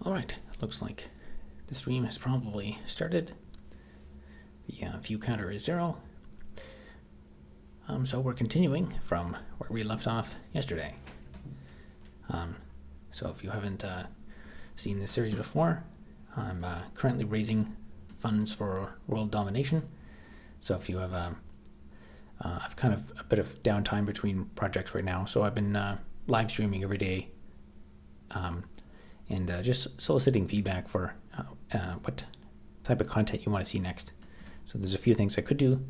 Alright, looks like the stream has probably started. The view counter is 0. So we're continuing from where we left off yesterday. So if you haven't seen this series before, I'm currently raising funds for world domination. So if you have I've kind of a bit of downtime between projects right now, so I've been live streaming every day and just soliciting feedback for what type of content you want to see next. So there's a few things I could do.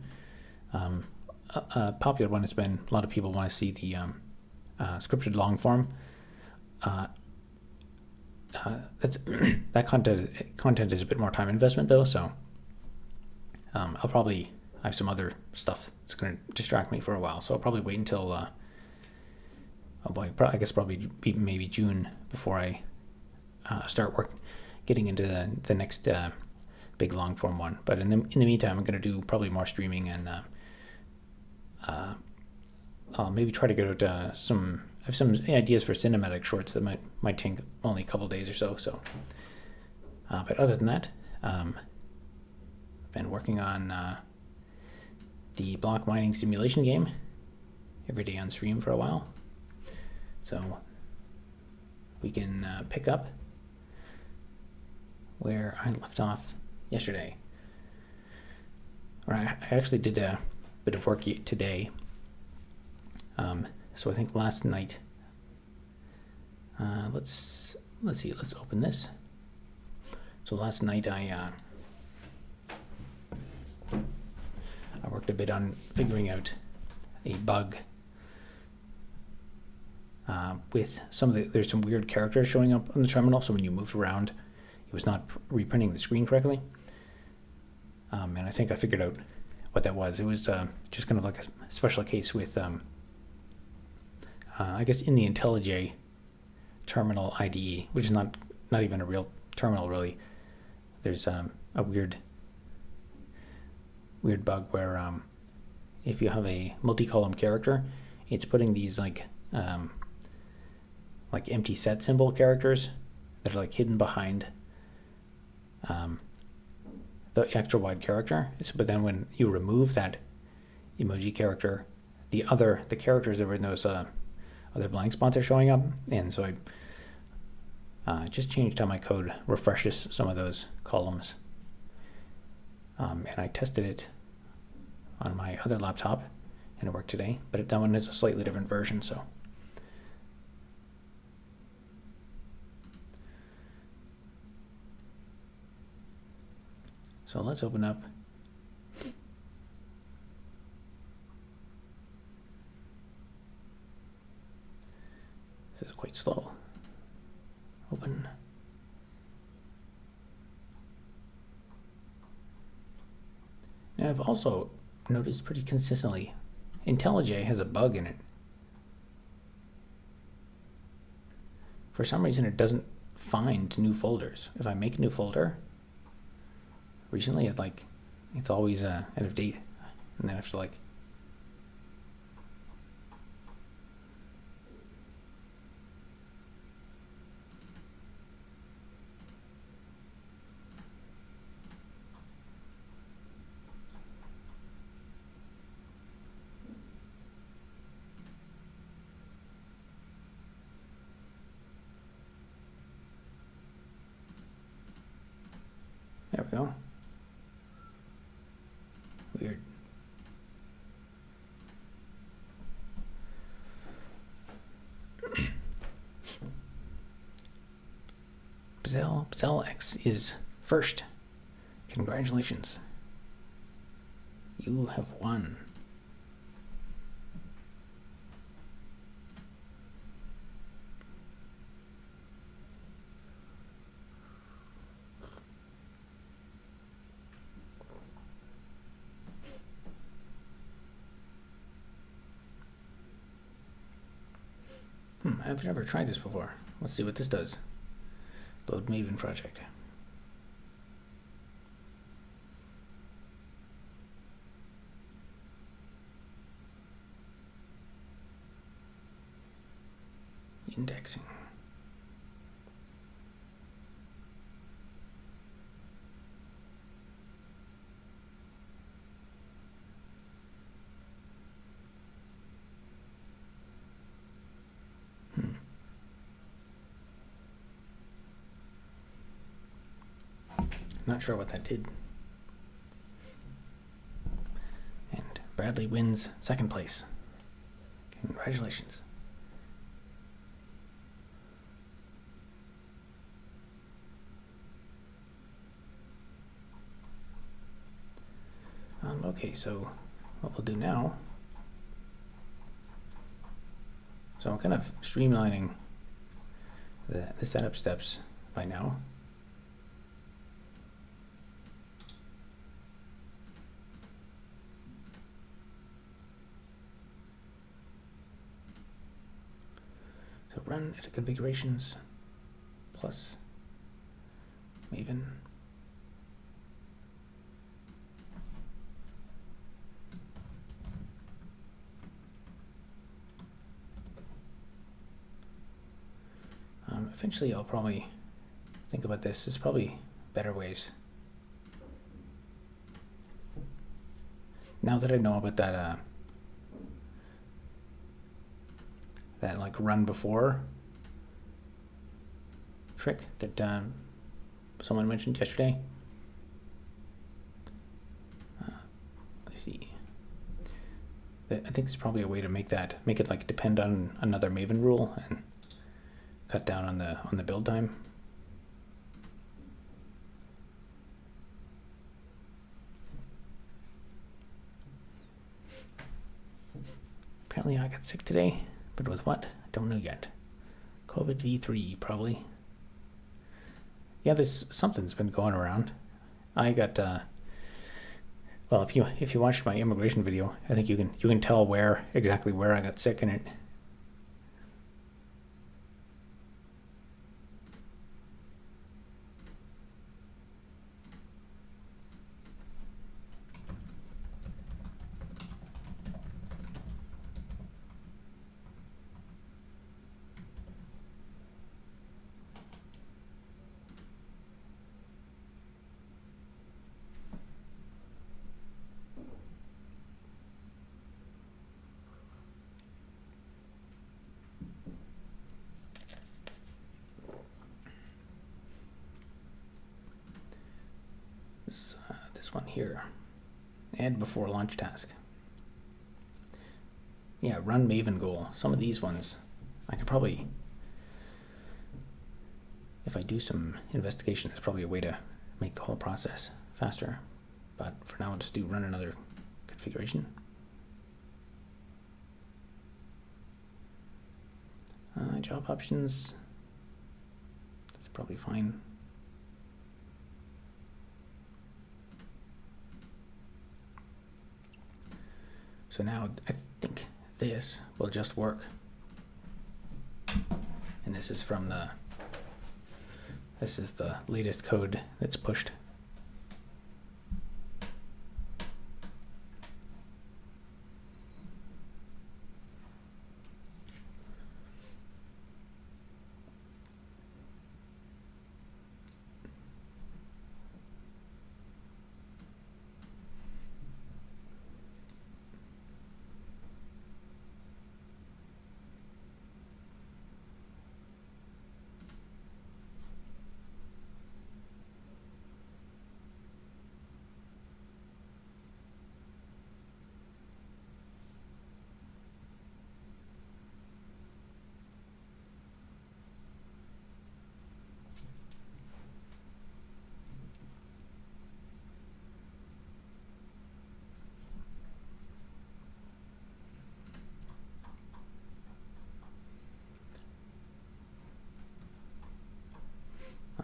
A popular one has been a lot of people want to see the scripted long form. That's that content is a bit more time investment though, so I'll probably have some other stuff that's going to distract me for a while. So I'll probably wait until I guess probably maybe June before I start getting into the next big long form one. But in the meantime, I'm going to do probably more streaming, and I'll maybe try to get out I have some ideas for cinematic shorts that might take only a couple days or so. So, but other than that, I've been working on the block mining simulation game every day on stream for a while. So we can pick up where I left off yesterday. Or I actually did a bit of work today. So I think last night, let's see, let's open this. So last night I worked a bit on figuring out a bug with there's some weird characters showing up on the terminal. So when you moved around, it was not reprinting the screen correctly. And I think I figured out what that was. It was just kind of like a special case with, I guess in the IntelliJ terminal IDE, which is not even a real terminal really. There's a weird bug where if you have a multi-column character, it's putting these like empty set symbol characters that are like hidden behind the extra wide character. But then when you remove that emoji character, the characters that were in those other blank spots are showing up. And so I just changed how my code refreshes some of those columns. And I tested it on my other laptop and it worked today, but that one is a slightly different version. So let's open up this. Is quite slow. Open. Now I've also noticed pretty consistently IntelliJ has a bug in it. For some reason it doesn't find new folders. If I make a new folder, recently it's always out of date, and then I have to there we go. Weird. Bzel X is first. Congratulations. You have won. I've never tried this before. Let's see what this does. Load Maven project. Indexing. Not sure what that did. And Bradley wins second place. Congratulations. Okay, so what we'll do now, so I'm kind of streamlining the setup steps by now. So run edit configurations plus Maven. Eventually I'll probably think about this. There's probably better ways. Now that I know about that that like run before trick that someone mentioned yesterday. Let's see. I think there's probably a way to make it like depend on another Maven rule and cut down on the build time. Apparently I got sick today, but with what? I don't know yet. COVID V3 probably. Yeah, there's something's been going around. I got well, if you watched my immigration video, I think you can tell exactly where I got sick in it. This one here, add before launch task. Yeah, run Maven goal. Some of these ones, I could probably, if I do some investigation, there's probably a way to make the whole process faster. But for now, I'll just do run another configuration. Job options, that's probably fine. So now I think this will just work. And this is this is the latest code that's pushed.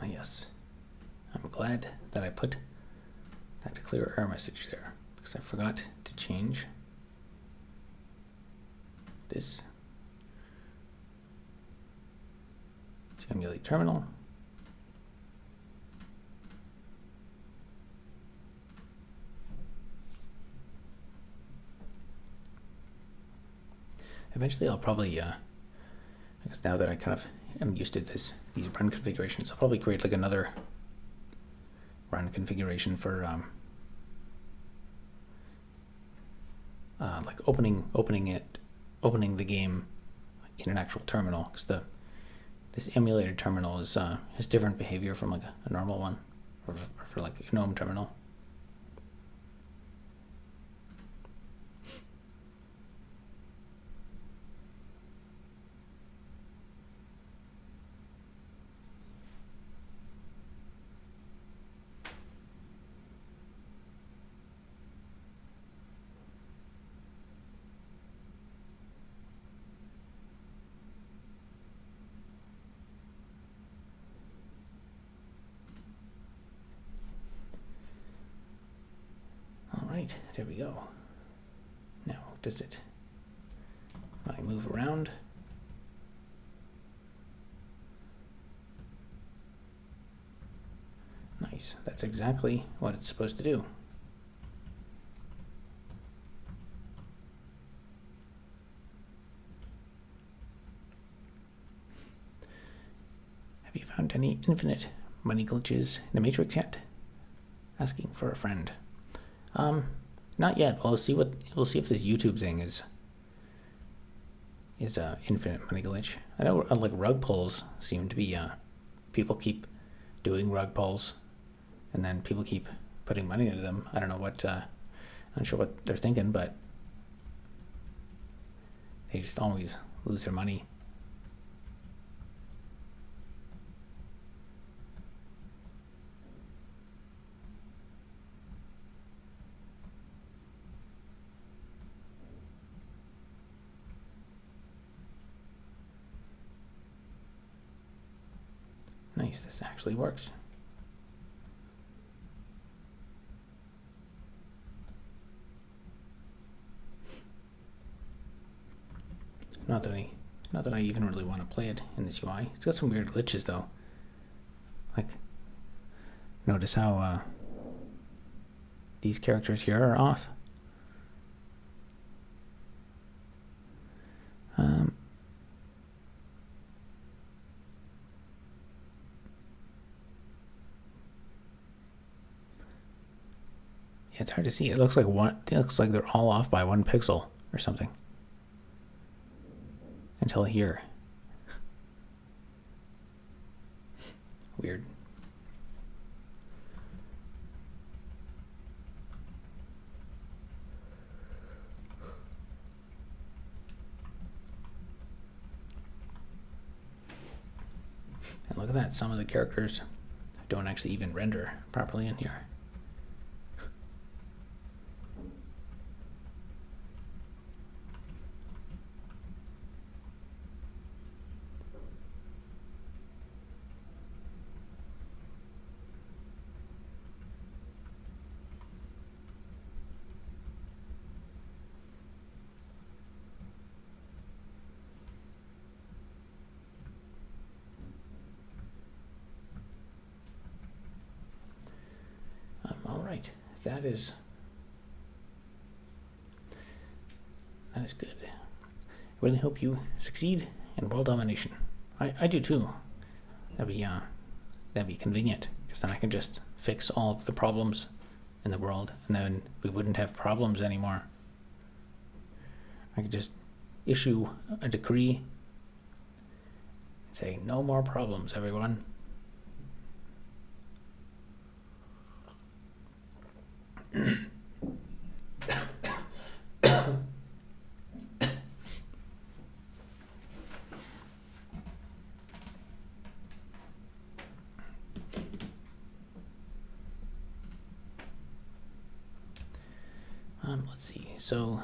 Yes, I'm glad that I put that clear error message there because I forgot to change this to emulate terminal. Eventually I'll probably, I guess now that I kind of am used to these run configurations, I'll probably create like another run configuration for like opening the game in an actual terminal, because this emulated terminal is has different behavior from like a normal one, for like GNOME terminal. Right, there we go. Now, does it, I move around? Nice, that's exactly what it's supposed to do. Have you found any infinite money glitches in the Matrix yet? Asking for a friend. Not yet. We'll see if this YouTube thing is a infinite money glitch. I know like rug pulls seem to be people keep doing rug pulls, and then people keep putting money into them. I don't know what. I'm not sure what they're thinking, but they just always lose their money. Nice, this actually works. Not that I even really want to play it in this UI. It's got some weird glitches though. Like, notice how these characters here are off. It's hard to see. It looks like they're all off by 1 pixel or something. Until here. Weird. And look at that, some of the characters don't actually even render properly in here. Right, that is good. I really hope you succeed in world domination. I do too. That'd be convenient, because then I can just fix all of the problems in the world, and then we wouldn't have problems anymore. I could just issue a decree and say, no more problems, everyone. Let's see. So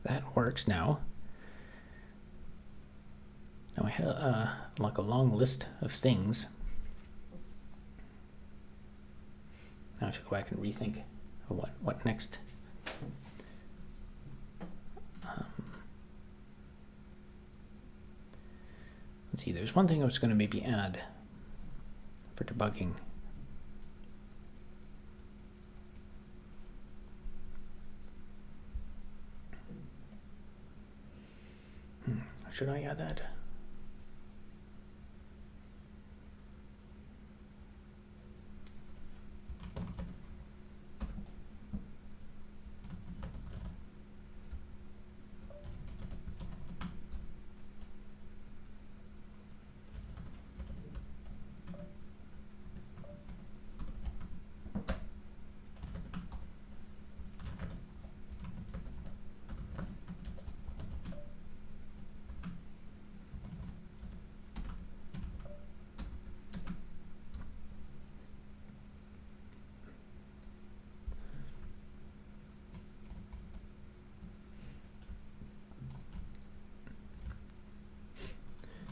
that works now. Now I had like a long list of things. Now I should go back and rethink what next. Let's see, there's one thing I was going to maybe add for debugging. Should I add that?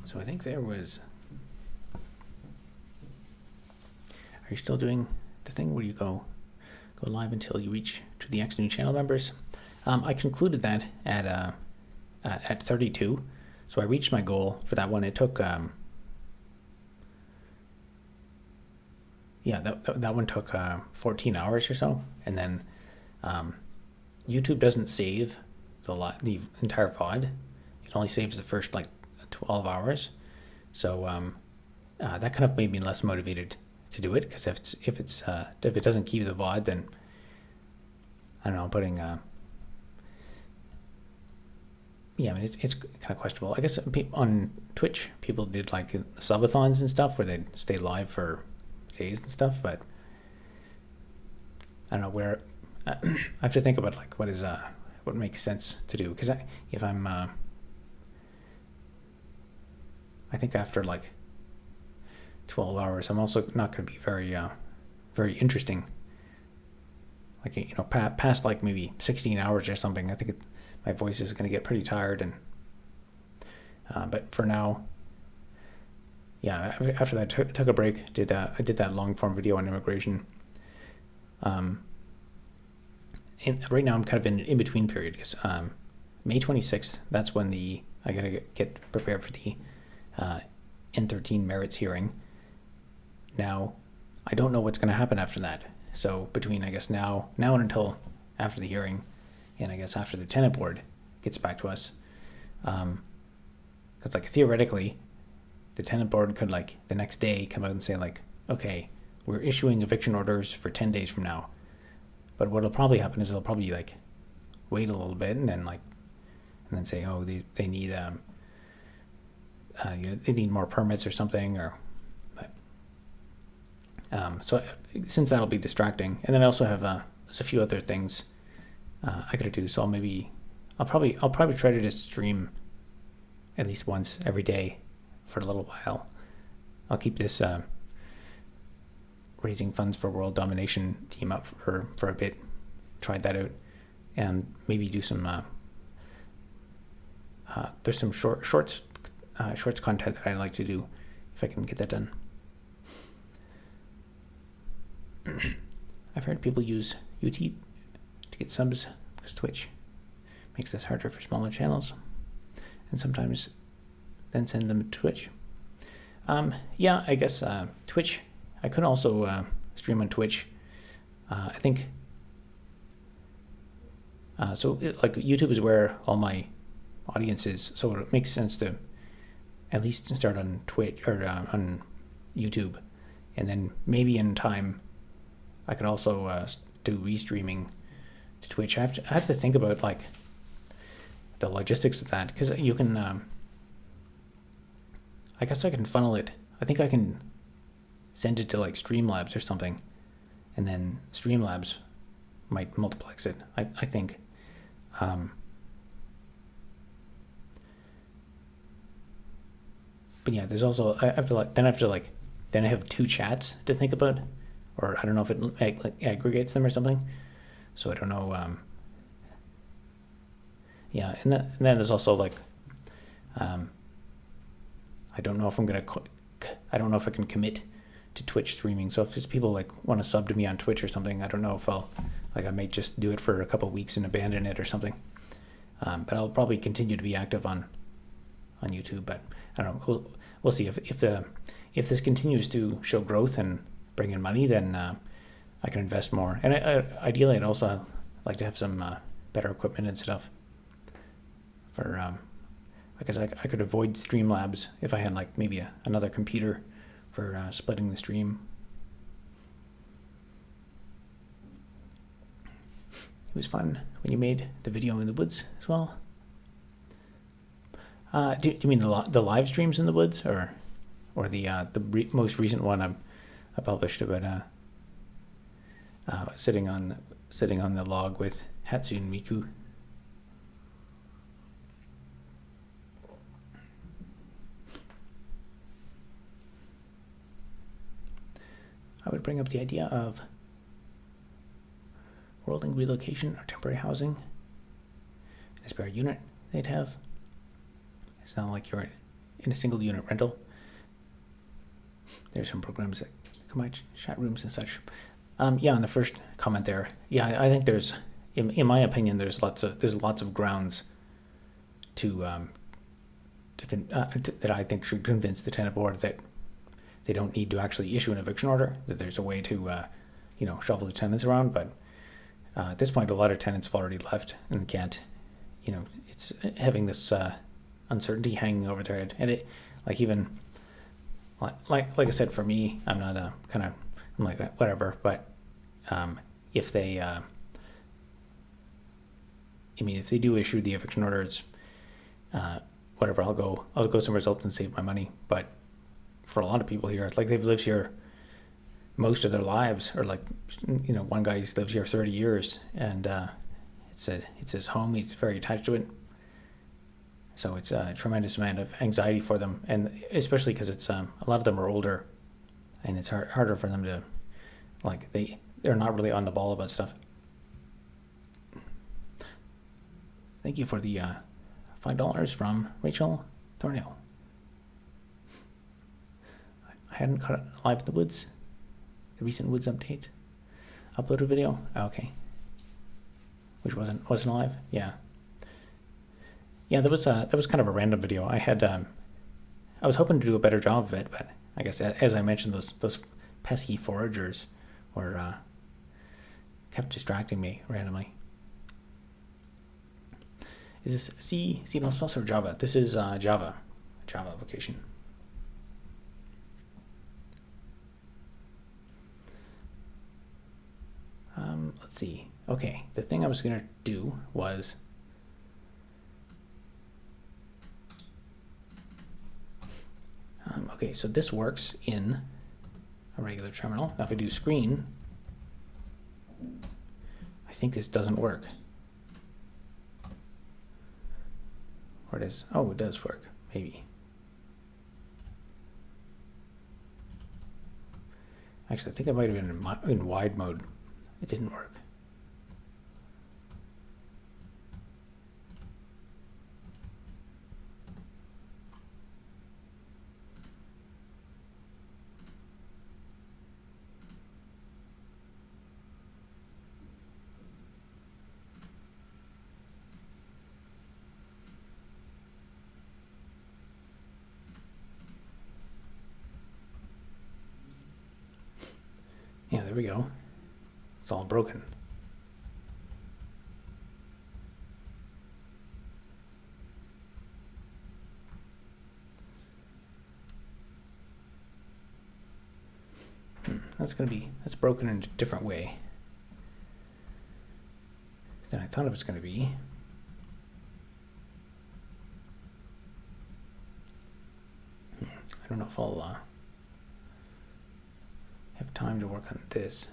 So I think there was. Are you still doing the thing where you go live until you reach to the X new channel members? I concluded that at 32, so I reached my goal for that one. It took that one took 14 hours or so, and then YouTube doesn't save the entire VOD. It only saves the first like 12 hours, so that kind of made me less motivated to do it, because if it doesn't keep the VOD, then I don't know, putting I mean, it's kind of questionable. I guess on Twitch people did like subathons and stuff where they'd stay live for days and stuff, but I don't know where. I have to think about like what makes sense to do, because if I'm I think after like 12 hours, I'm also not going to be very interesting. Like, you know, past like maybe 16 hours or something, I think my voice is going to get pretty tired. And but for now, yeah, after that, took a break. I did that long form video on immigration. And right now I'm kind of in between period, because May 26th, that's when I gotta get prepared for the N13 merits hearing. Now, I don't know what's going to happen after that. So between, I guess, now and until after the hearing, and I guess after the tenant board gets back to us, because like theoretically, the tenant board could like the next day come out and say like, okay, we're issuing eviction orders for 10 days from now. But what'll probably happen is they'll probably like wait a little bit and then say, oh, they need they need more permits or something, or. So since that'll be distracting, and then I also have there's a few other things I gotta do. So I'll probably try to just stream at least once every day for a little while. I'll keep this raising funds for world domination theme up for a bit. Tried that out, and maybe do some. There's some shorts content that I'd like to do if I can get that done. I've heard people use YouTube to get subs because Twitch makes this harder for smaller channels, and sometimes then send them to Twitch. Yeah, I guess Twitch. I could also stream on Twitch. I think so. Like YouTube is where all my audience is, so it makes sense to at least start on Twitch or on YouTube, and then maybe in time I could also do restreaming to Twitch. I have to think about like the logistics of that, because you can. I guess I can funnel it. I think I can send it to like Streamlabs or something, and then Streamlabs might multiplex it. I think. But yeah, there's also I have two chats to think about. Or I don't know if it like aggregates them or something. So I don't know. Yeah, and then there's also like, I don't know if I don't know if I can commit to Twitch streaming. So if there's people like want to sub to me on Twitch or something, I don't know if I might just do it for a couple of weeks and abandon it or something. But I'll probably continue to be active on YouTube. But I don't know. We'll see if this continues to show growth and bring in money, then I can invest more. And ideally, I'd also like to have some better equipment and stuff. For I guess I could avoid Streamlabs if I had like maybe another computer for splitting the stream. It was fun when you made the video in the woods as well. Do you mean the live streams in the woods, or the most recent one I published about sitting on the log with Hatsune Miku? I would bring up the idea of rolling relocation or temporary housing in a spare unit they'd have. It's not like you're in a single unit rental. There's some programs that come out, chat rooms and such. Yeah, on the first comment there, yeah, I think there's, in my opinion, there's lots of grounds that I think should convince the tenant board that they don't need to actually issue an eviction order, that there's a way to, shuffle the tenants around. But at this point, a lot of tenants have already left and can't, it's having this uncertainty hanging over their head. And it, like, even, like I said, for me, I'm not I'm like, whatever. But if they, if they do issue the eviction order, it's whatever. I'll go somewhere else and save my money. But for a lot of people here, it's like they've lived here most of their lives, or like, one guy's lived here 30 years, and it's his home. He's very attached to it. So it's a tremendous amount of anxiety for them, and especially because it's a lot of them are older, and it's harder for them to, like, they're not really on the ball about stuff. Thank you for the $5 from Rachel Thornhill. I hadn't caught it live in the woods. The recent woods update. Uploaded video. Okay. Which wasn't live. Yeah. Yeah, that was kind of a random video. I was hoping to do a better job of it, but I guess as I mentioned, those pesky foragers were kept distracting me randomly. Is this C, C++, or Java? This is Java application. Let's see. Okay, the thing I was going to do was okay, so this works in a regular terminal. Now if I do screen, I think this doesn't work. Or it is. Oh, it does work. Maybe. Actually, I think I might have been in wide mode. It didn't work. Yeah, there we go. It's all broken. That's broken in a different way than I thought it was going to be. I don't know if I'll have time to work on this.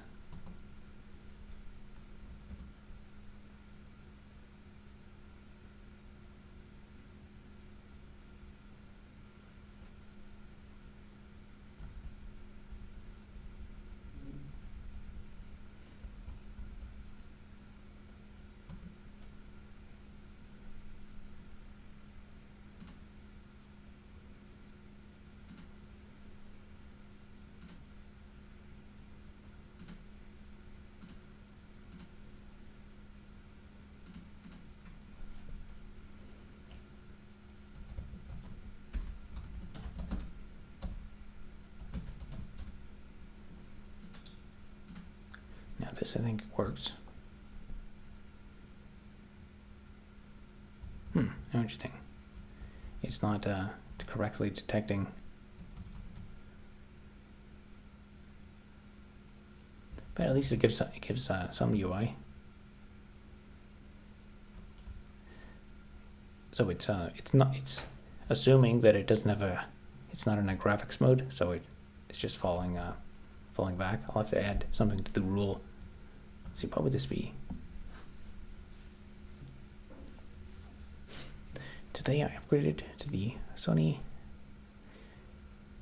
Now this, I think, works. Interesting. It's not correctly detecting. But at least it gives some UI. So it's assuming that it doesn't have it's not in a graphics mode, so it's just falling back. I'll have to add something to the rule. Let's see, what would this be? Today I upgraded to the Sony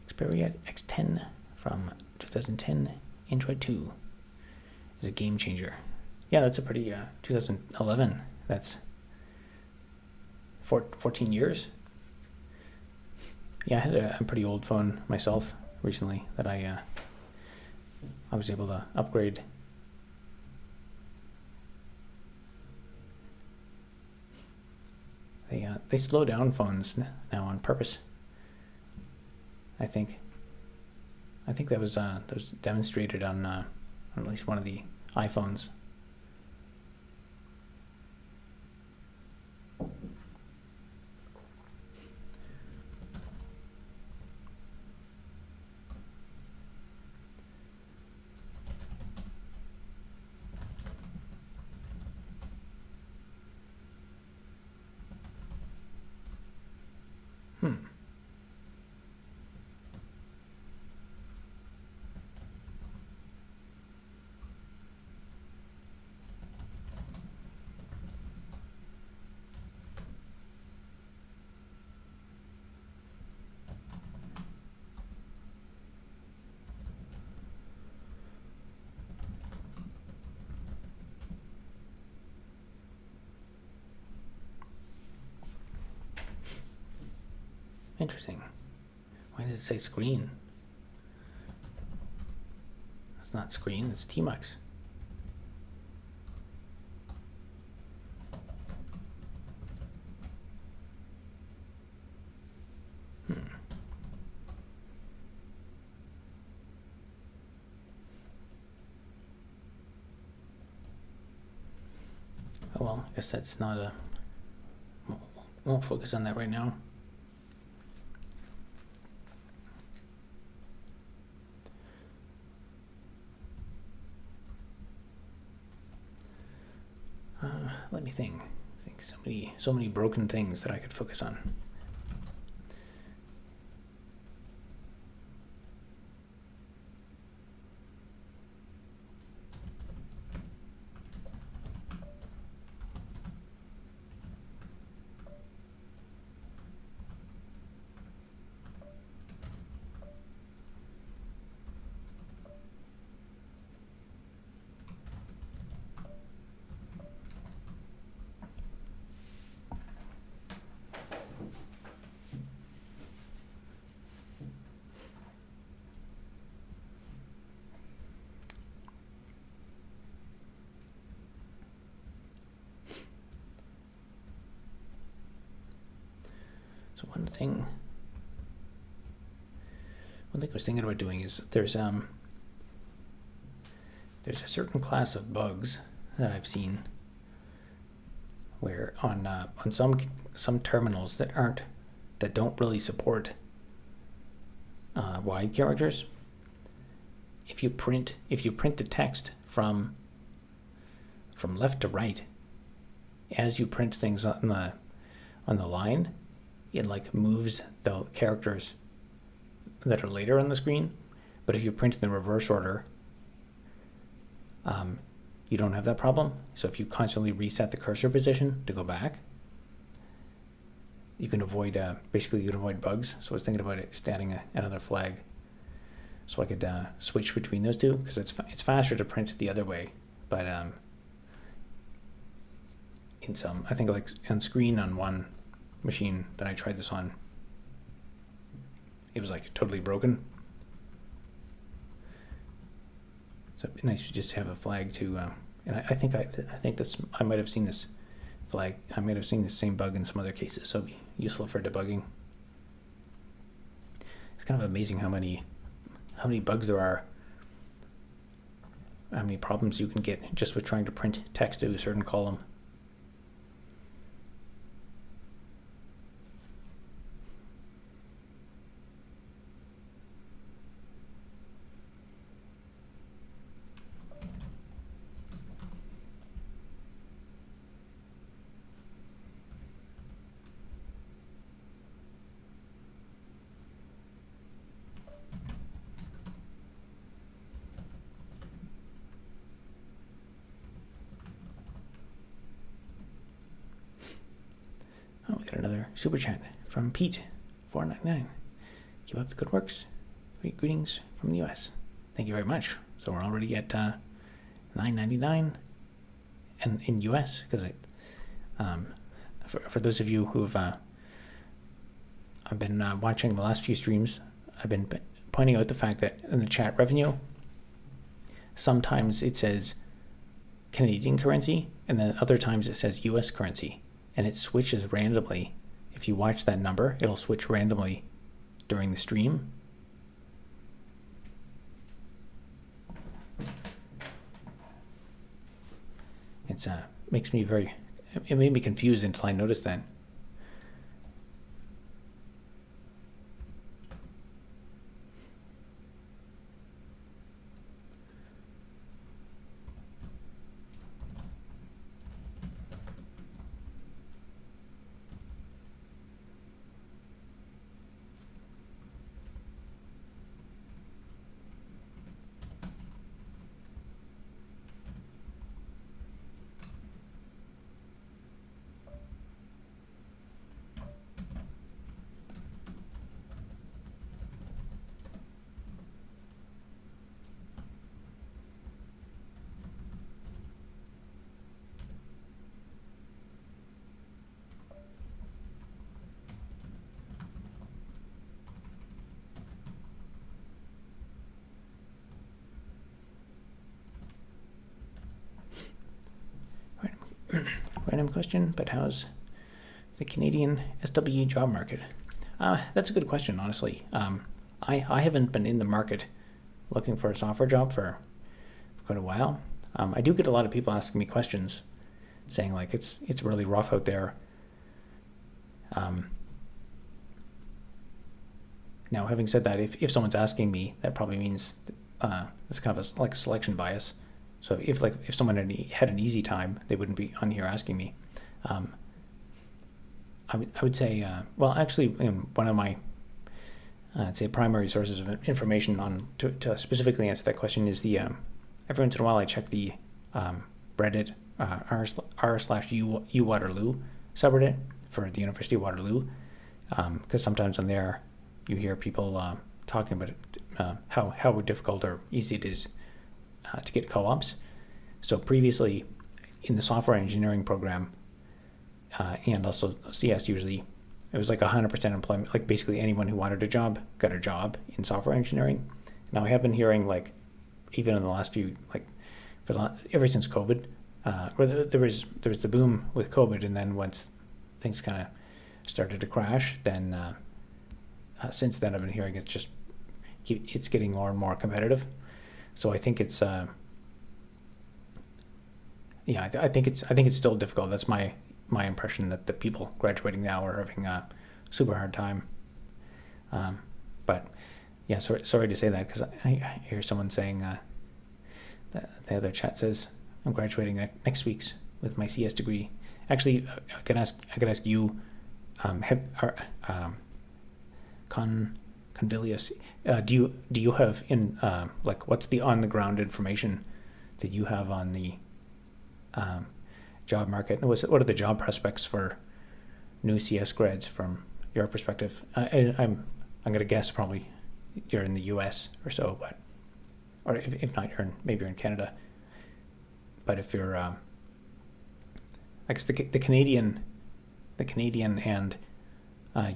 Xperia X10 from 2010. Android 2 is a game changer. Yeah, that's a pretty 2011. That's 14 years. Yeah, I had a pretty old phone myself recently that I was able to upgrade. They slow down phones now on purpose. I think that was demonstrated on at least one of the iPhones. Interesting. Why does it say screen? That's not screen, it's Tmux. Oh well, I guess that's not a... Won't focus on that right now. Let me think. So many broken things that I could focus on. So one thing I was thinking about doing is there's a certain class of bugs that I've seen where on some terminals that don't really support wide characters, if you print the text from left to right, as you print things on the line, it like moves the characters that are later on the screen. But if you print in the reverse order, you don't have that problem. So if you constantly reset the cursor position to go back, you can avoid bugs. So I was thinking about it, just adding another flag, so I could switch between those two, because it's faster to print the other way. But I think like on screen on one machine that I tried this on, it was like totally broken. So it'd be nice to just have a flag to, and I think I might have seen this flag. I might have seen the same bug in some other cases, so it'd be useful for debugging. It's kind of amazing how many bugs there are, how many problems you can get just with trying to print text to a certain column. Oh, we got another super chat from Pete, 499. Keep up the good works. Greetings from the US. Thank you very much. So we're already at $9.99, and in US, because for those of you who've I've been watching the last few streams. I've been pointing out the fact that in the chat revenue, sometimes it says Canadian currency, and then other times it says US currency, and it switches randomly. If you watch that number, it'll switch randomly during the stream. It's makes me it made me confused until I noticed that. Random question, but how's the Canadian SWE job market? That's a good question, honestly. I haven't been in the market looking for a software job for quite a while. I do get a lot of people asking me questions, saying like it's really rough out there. Now, having said that, if someone's asking me, that probably means it's kind of like a selection bias. So if someone had an easy time, they wouldn't be on here asking me. I would say, well, actually, in one of my I'd say primary sources of information on to specifically answer that question is the every once in a while I check the Reddit r/u Waterloo subreddit for the University of Waterloo, because sometimes on there you hear people talking about how difficult or easy it is to get co-ops. So previously in the software engineering program and also CS, usually it was like 100% employment, like basically anyone who wanted a job got a job in software engineering. Now I have been hearing, like, even in the last few, like ever since COVID, where there was the boom with COVID, and then once things kind of started to crash, then since then I've been hearing it's getting more and more competitive. So I think it's I think it's still difficult. That's my impression, that the people graduating now are having a super hard time. But yeah, sorry to say that, because I hear someone saying the other chat says I'm graduating next week with my CS degree. Actually, I could ask you, Convilius, do you have in like, what's the on the ground information that you have on the job market? What are the job prospects for new CS grads from your perspective? I'm going to guess probably you're in the US or so, but or if not, maybe you're in Canada. But if you're, I guess the Canadian and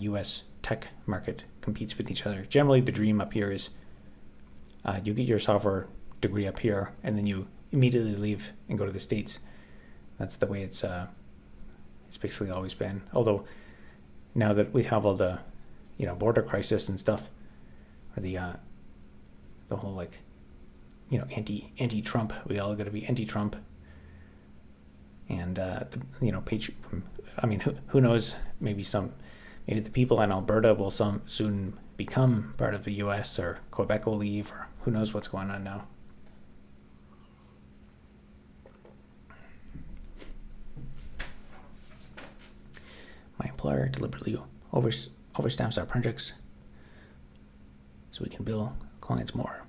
US tech market competes with each other. Generally, the dream up here is you get your software degree up here, and then you immediately leave and go to the States. That's the way it's basically always been. Although now that we have all the border crisis and stuff, or the whole, like, anti-Trump, we all got to be anti-Trump, and I mean, who knows? Maybe the people in Alberta will soon become part of the U.S., or Quebec will leave, or who knows what's going on now. My employer deliberately overstaffs our projects so we can bill clients more.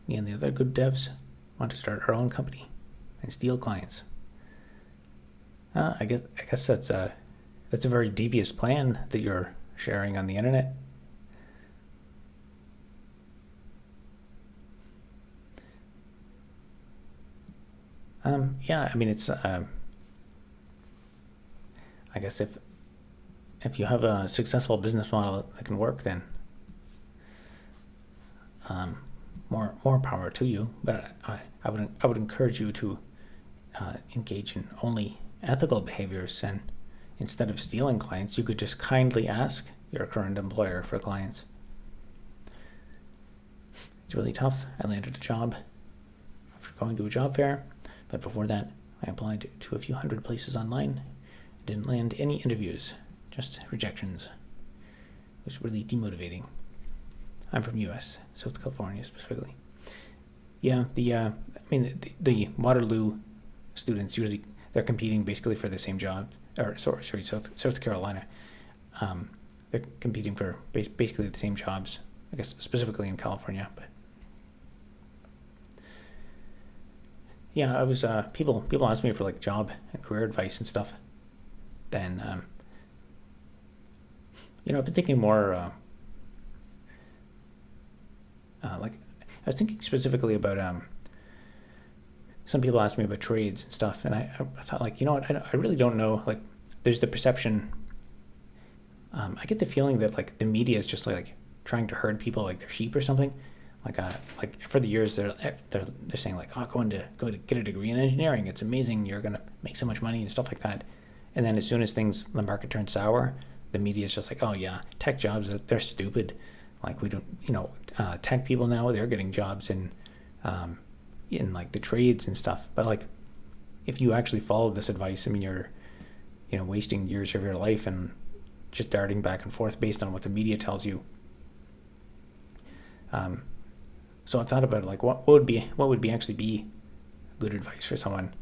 Me and the other good devs want to start our own company and steal clients. I guess that's a very devious plan that you're sharing on the internet. Yeah, I mean, it's I guess if you have a successful business model that can work, then more power to you. But I would encourage you to engage in only ethical behaviors, and instead of stealing clients, you could just kindly ask your current employer for clients. It's really tough. I landed a job after going to a job fair, but before that, I applied to a few hundred places online. Didn't land any interviews, just rejections. It was really demotivating. I'm from U.S., South California specifically. Yeah, the Waterloo students usually they're competing basically for the same job. Or sorry, South Carolina. They're competing for basically the same jobs. I guess specifically in California, but yeah, I was people ask me for like job and career advice and stuff. Then I've been thinking more like I was thinking specifically about some people ask me about trades and stuff, and I thought like, you know what, I really don't know. Like there's the perception, I get the feeling that like the media is just like trying to herd people like they're sheep or something. Like for the years they're saying like, oh, go to get a degree in engineering, it's amazing, you're gonna make so much money and stuff like that. And then as soon as the market turns sour, the media is just like, oh yeah, tech jobs, they're stupid. Like we don't, tech people now, they're getting jobs in like the trades and stuff. But like, if you actually follow this advice, I mean, you're, wasting years of your life and just darting back and forth based on what the media tells you. So I've thought about like what would actually be good advice for someone.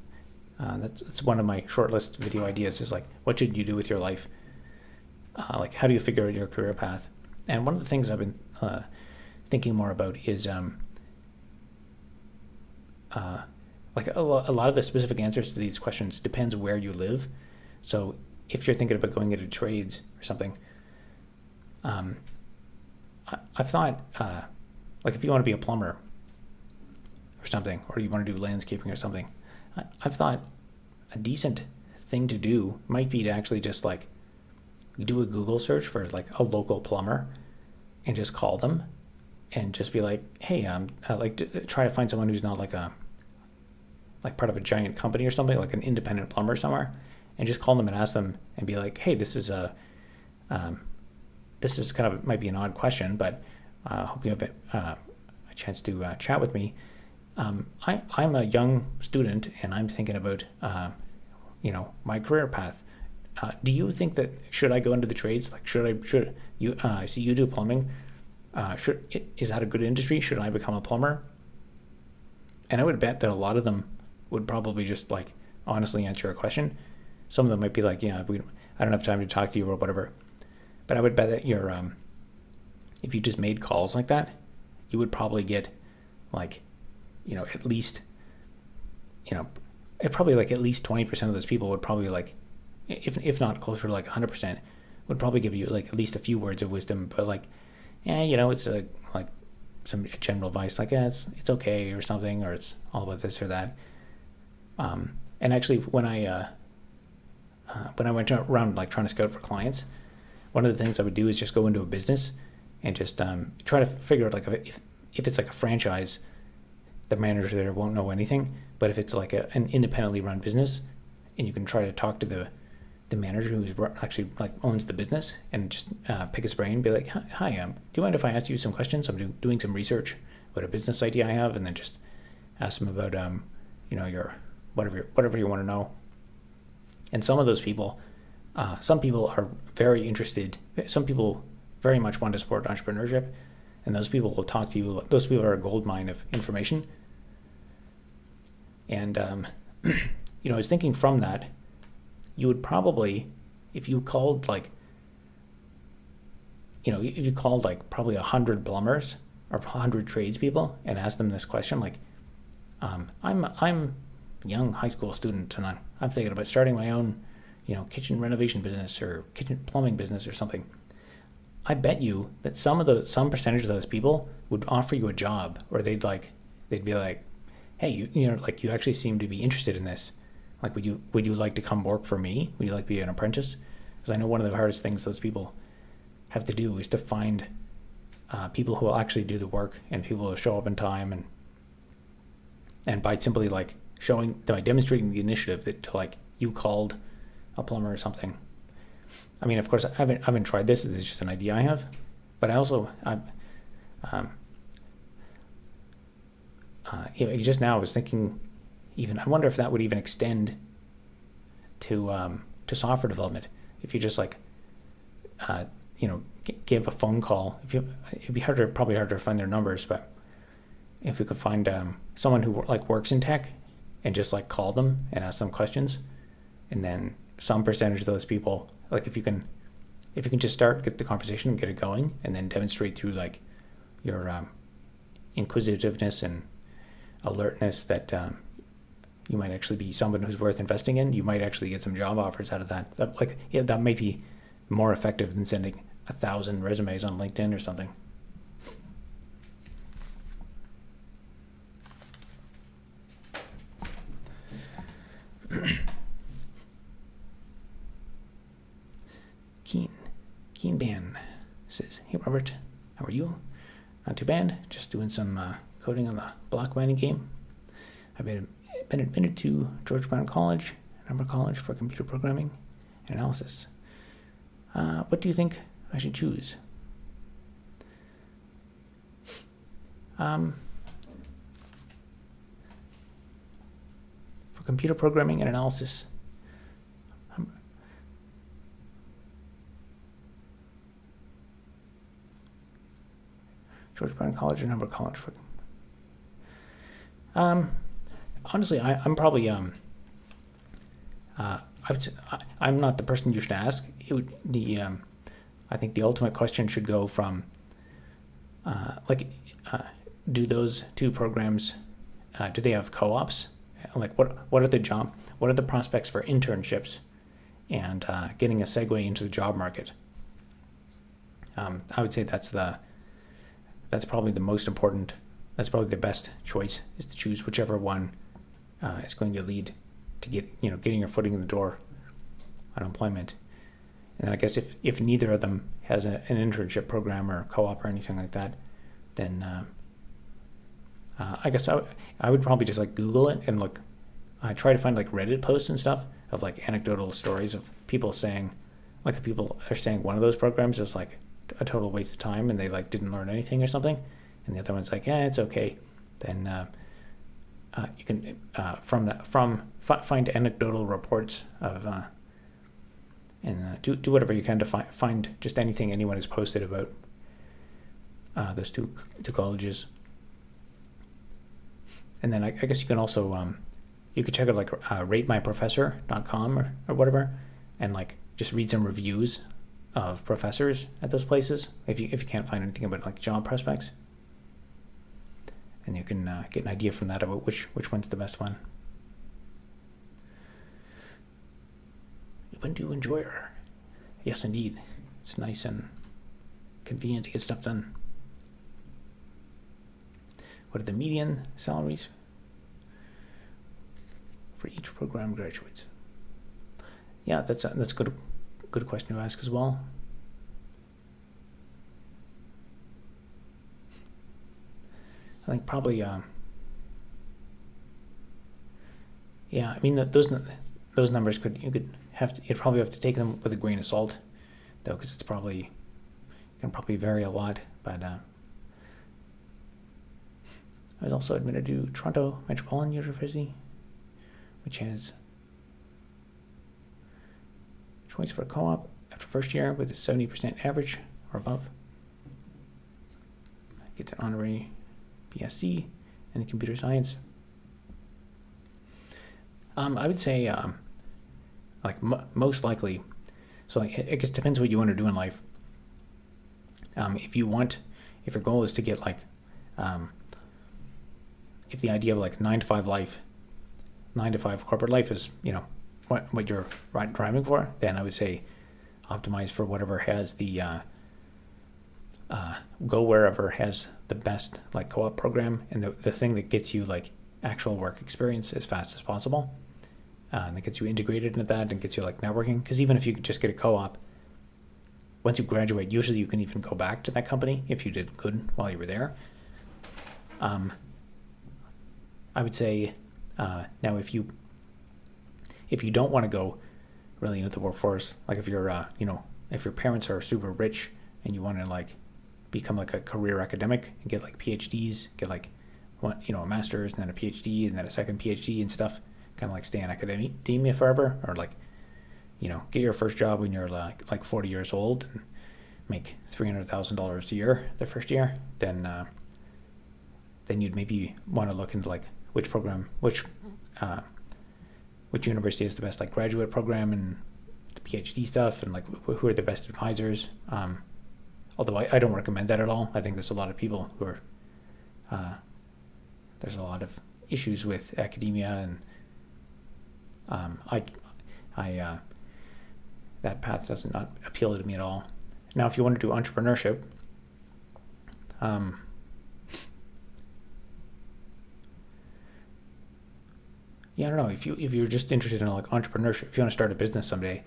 That's one of my shortlist video ideas is like, what should you do with your life? Like, how do you figure out your career path? And one of the things I've been thinking more about is like a lot of the specific answers to these questions depends where you live. So if you're thinking about going into trades or something, I've thought like if you want to be a plumber or something, or you want to do landscaping or something, I've thought a decent thing to do might be to actually just like do a Google search for like a local plumber and just call them and just be like, hey, I like to try to find someone who's not like part of a giant company or something, like an independent plumber somewhere, and just call them and ask them and be like, hey, this is kind of might be an odd question, but hope you have a chance to chat with me. I'm a young student and I'm thinking about my career path. Do you think that should I go into the trades? Like should you I see you do plumbing. Is that a good industry? Should I become a plumber? And I would bet that a lot of them would probably just like honestly answer your question. Some of them might be like, yeah, I don't have time to talk to you or whatever. But I would bet that you're if you just made calls like that, you would probably get like, at least, probably like at least 20% of those people would probably like, if not closer to like 100%, would probably give you like at least a few words of wisdom. But like, it's like some general advice, like, it's okay or something, or it's all about this or that. And actually, when I went around like trying to scout for clients, one of the things I would do is just go into a business and just try to figure out like if it's like a franchise, the manager there won't know anything. But if it's like an independently run business, and you can try to talk to the manager who's actually like owns the business and just pick his brain, be like, hi, do you mind if I ask you some questions? I'm doing some research about a business idea I have, and then just ask them about your whatever you want to know. And some of those people, some people are very interested. Some people very much want to support entrepreneurship, and those people will talk to you. Those people are a gold mine of information. And I was thinking from that, you would probably, if you called like probably 100 plumbers or 100 tradespeople and asked them this question, like, I'm a young high school student and I'm thinking about starting my own, kitchen renovation business or kitchen plumbing business or something. I bet you that some percentage of those people would offer you a job, or they'd be like, hey, you actually seem to be interested in this. Like, would you like to come work for me? Would you like to be an apprentice? Because I know one of the hardest things those people have to do is to find people who will actually do the work and people who will show up in time, and by simply like by demonstrating the initiative that to like you called a plumber or something. I mean, of course, I haven't tried this. This is just an idea I have, but I also just now I was thinking, even I wonder if that would even extend to software development. If you just like give a phone call, it'd be probably harder to find their numbers, but if we could find someone who like works in tech and just like call them and ask them questions, and then some percentage of those people, like if you can just get the conversation and get it going, and then demonstrate through like your inquisitiveness and alertness that you might actually be someone who's worth investing in, you might actually get some job offers out of that. That might be more effective than sending 1,000 resumes on LinkedIn or something. Keen Ban says, "Hey Robert, how are you? Not too bad. Just doing some coding on the block mining game. I've been admitted to George Brown College, Number College for computer programming and analysis. What do you think I should choose?" For computer programming and analysis, George Brown College or Number College for. Honestly, I'm probably I'm not the person you should ask. I think the ultimate question should go from do those two programs do they have co-ops? Like what are the prospects for internships and getting a segue into the job market? I would say that's probably the most important. That's probably the best choice, is to choose whichever one is going to lead to getting your footing in the door on employment. And then I guess if neither of them has an internship program or co-op or anything like that, then I guess I would probably just like Google it and look. I try to find like Reddit posts and stuff of like anecdotal stories of people saying, like if people are saying one of those programs is like a total waste of time and they like didn't learn anything or something, and the other one's like, it's okay. Then you can find anecdotal reports of and do whatever you can to find just anything anyone has posted about those two colleges. And then I guess you can also you could check out like ratemyprofessor.com or whatever, and like just read some reviews of professors at those places if you can't find anything about like job prospects, and you can get an idea from that about which one's the best one. Ubuntu Enjoyer, yes indeed, it's nice and convenient to get stuff done. What are the median salaries for each program graduates? Yeah, that's a good question to ask as well. I think probably I mean those numbers you'd probably have to take them with a grain of salt, though, because it can probably vary a lot. But I was also admitted to Toronto Metropolitan University, which has choice for a co-op after first year with a 70% average or above. Gets an honorary BSc in computer science. I would say most likely, so like it just depends what you want to do in life. If your goal is to get like if the idea of like 9 to 5 corporate life is what you're driving for, then I would say optimize for whatever has the go wherever has the best like co-op program and the thing that gets you like actual work experience as fast as possible. and that gets you integrated into that and gets you like networking. Because even if you just get a co-op, once you graduate, usually you can even go back to that company if you did good while you were there. I would say now if you don't want to go really into the workforce, like if you're if your parents are super rich and you want to like become like a career academic and get like PhDs, get like a master's and then a PhD and then a second PhD and stuff, kind of like stay in academia forever, or like get your first job when you're like 40 years old and make $300,000 a year the first year, then you'd maybe want to look into like which university has the best like graduate program and the PhD stuff, and like who are the best advisors. Although I don't recommend that at all. I think there's a lot of people who are there's a lot of issues with academia, and I that path does not appeal to me at all. Now, if you want to do entrepreneurship, I don't know, if you're just interested in like entrepreneurship, if you want to start a business someday,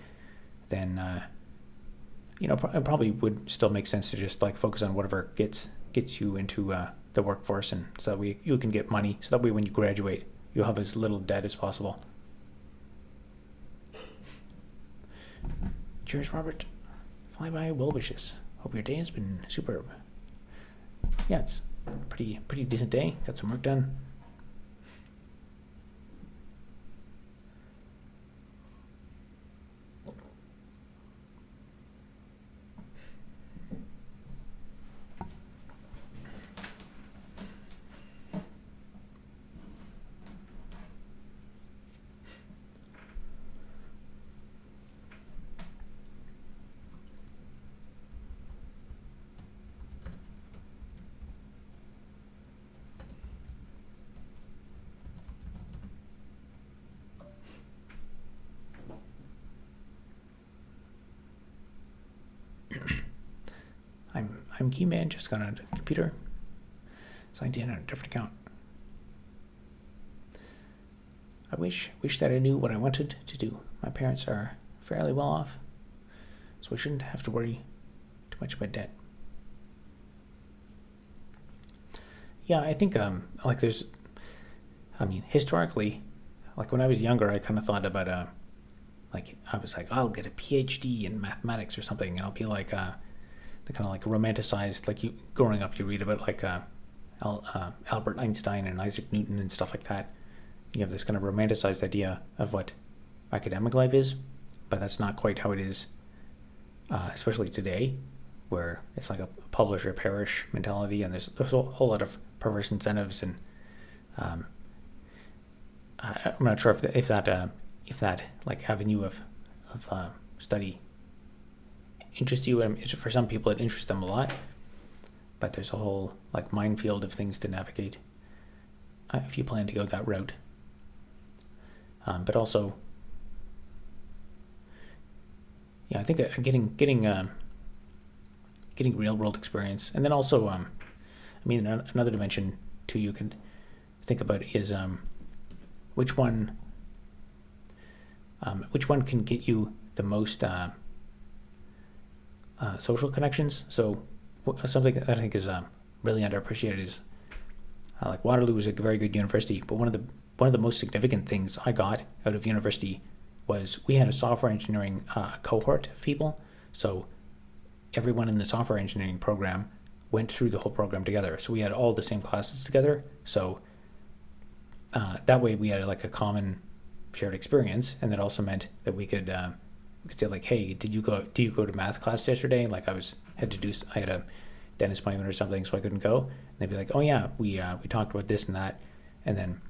then it probably would still make sense to just like focus on whatever gets you into the workforce, and so that you can get money, so that way when you graduate you'll have as little debt as possible. Cheers, Robert. Fly by, well wishes. Hope your day has been superb. Yeah, it's a pretty decent day. Got some work done. I'm Keyman, just got on a computer, signed in on a different account. I wish that I knew what I wanted to do. My parents are fairly well off, so I shouldn't have to worry too much about debt. Yeah, I think historically, like when I was younger, I kind of thought about I was like, I'll get a PhD in mathematics or something, and I'll be like the kind of like romanticized, like you growing up, you read about like Albert Einstein and Isaac Newton and stuff like that. You have this kind of romanticized idea of what academic life is, but that's not quite how it is, especially today, where it's like a publish or perish mentality, and there's a whole lot of perverse incentives, and I'm not sure if that like avenue of study interests you. For some people it interests them a lot, but there's a whole like minefield of things to navigate if you plan to go that route. But also, yeah, I think getting real world experience, and then also another dimension too you can think about is which one can get you the most social connections. So something that I think is really underappreciated is like Waterloo was a very good university, but one of the most significant things I got out of university was we had a software engineering cohort of people. So everyone in the software engineering program went through the whole program together. So we had all the same classes together. So that way we had like a common shared experience, and that also meant that we could say like, hey, do you go to math class yesterday? Like I had a dentist appointment or something, so I couldn't go. And they'd be like, oh yeah, we talked about this and that. And then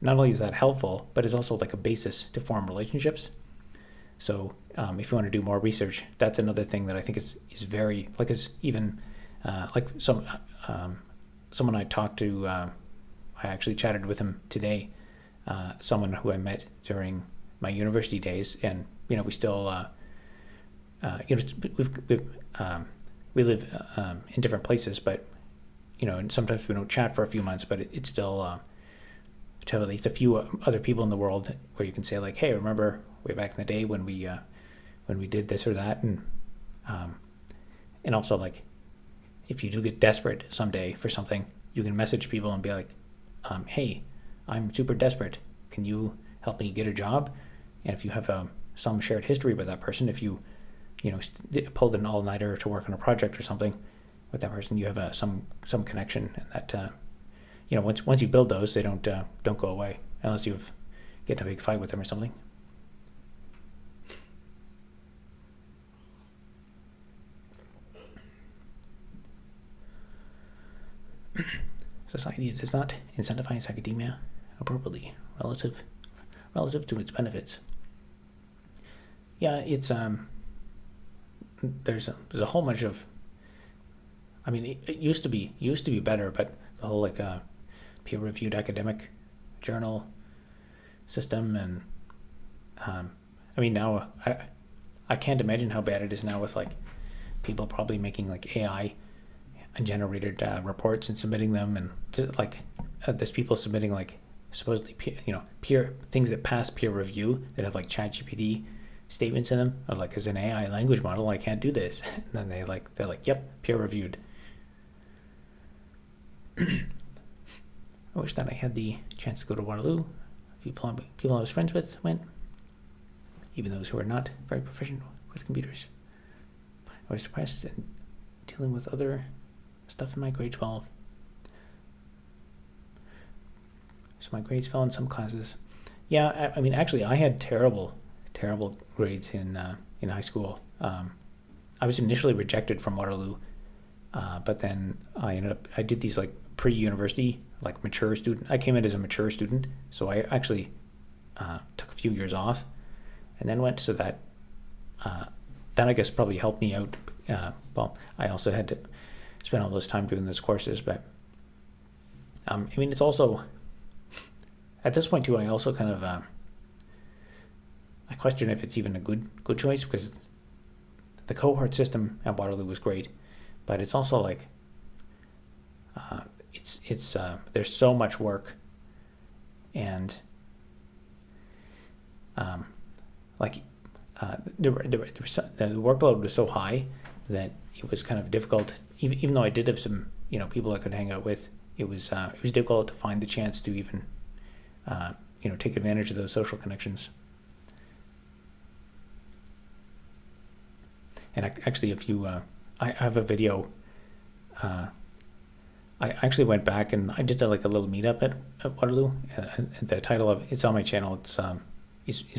not only is that helpful, but it's also like a basis to form relationships. So if you want to do more research, that's another thing that I think is very, like, is even like someone I talked to, I actually chatted with him today, someone who I met during my university days, and we still we live in different places, but and sometimes we don't chat for a few months, but it's still to at least a few other people in the world, where you can say like, hey, remember way back in the day when we did this or that, and also like if you do get desperate someday for something, you can message people and be like, hey, I'm super desperate. Can you help me get a job? And if you have some shared history with that person, if you pulled an all-nighter to work on a project or something with that person, you have some connection, and that once you build those, they don't go away unless you get in a big fight with them or something. Society does not incentivize academia appropriately relative to its benefits. Yeah, it's there's a whole bunch of, I mean, it used to be better, but the whole like peer-reviewed academic journal system, and I mean now I can't imagine how bad it is now with like people probably making like AI generated reports and submitting them, and like there's people submitting like supposedly peer things that pass peer review that have like ChatGPT statements in them of like, as an AI language model, I can't do this. And then they're like, yep, peer reviewed. I wish that I had the chance to go to Waterloo. A few people I was friends with went, even those who are not very proficient with computers. I was depressed and dealing with other stuff in my grade 12. So my grades fell in some classes. Yeah, I mean, actually, I had terrible grades in high school. I was initially rejected from Waterloo, but then I did these like pre-university, like mature student. I came in as a mature student, so I actually took a few years off, and then went, so that I guess probably helped me out. Well, I also had to spend all this time doing those courses, but I mean, it's also at this point too. I also kind of I question if it's even a good choice, because the cohort system at Waterloo was great, but it's also like it's there's so much work, and the workload was so high that it was kind of difficult. Even though I did have some people I could hang out with, it was difficult to find the chance to even take advantage of those social connections. And actually, if you, I have a video. I actually went back and I did like a little meetup at Waterloo. The title of it's on my channel. It's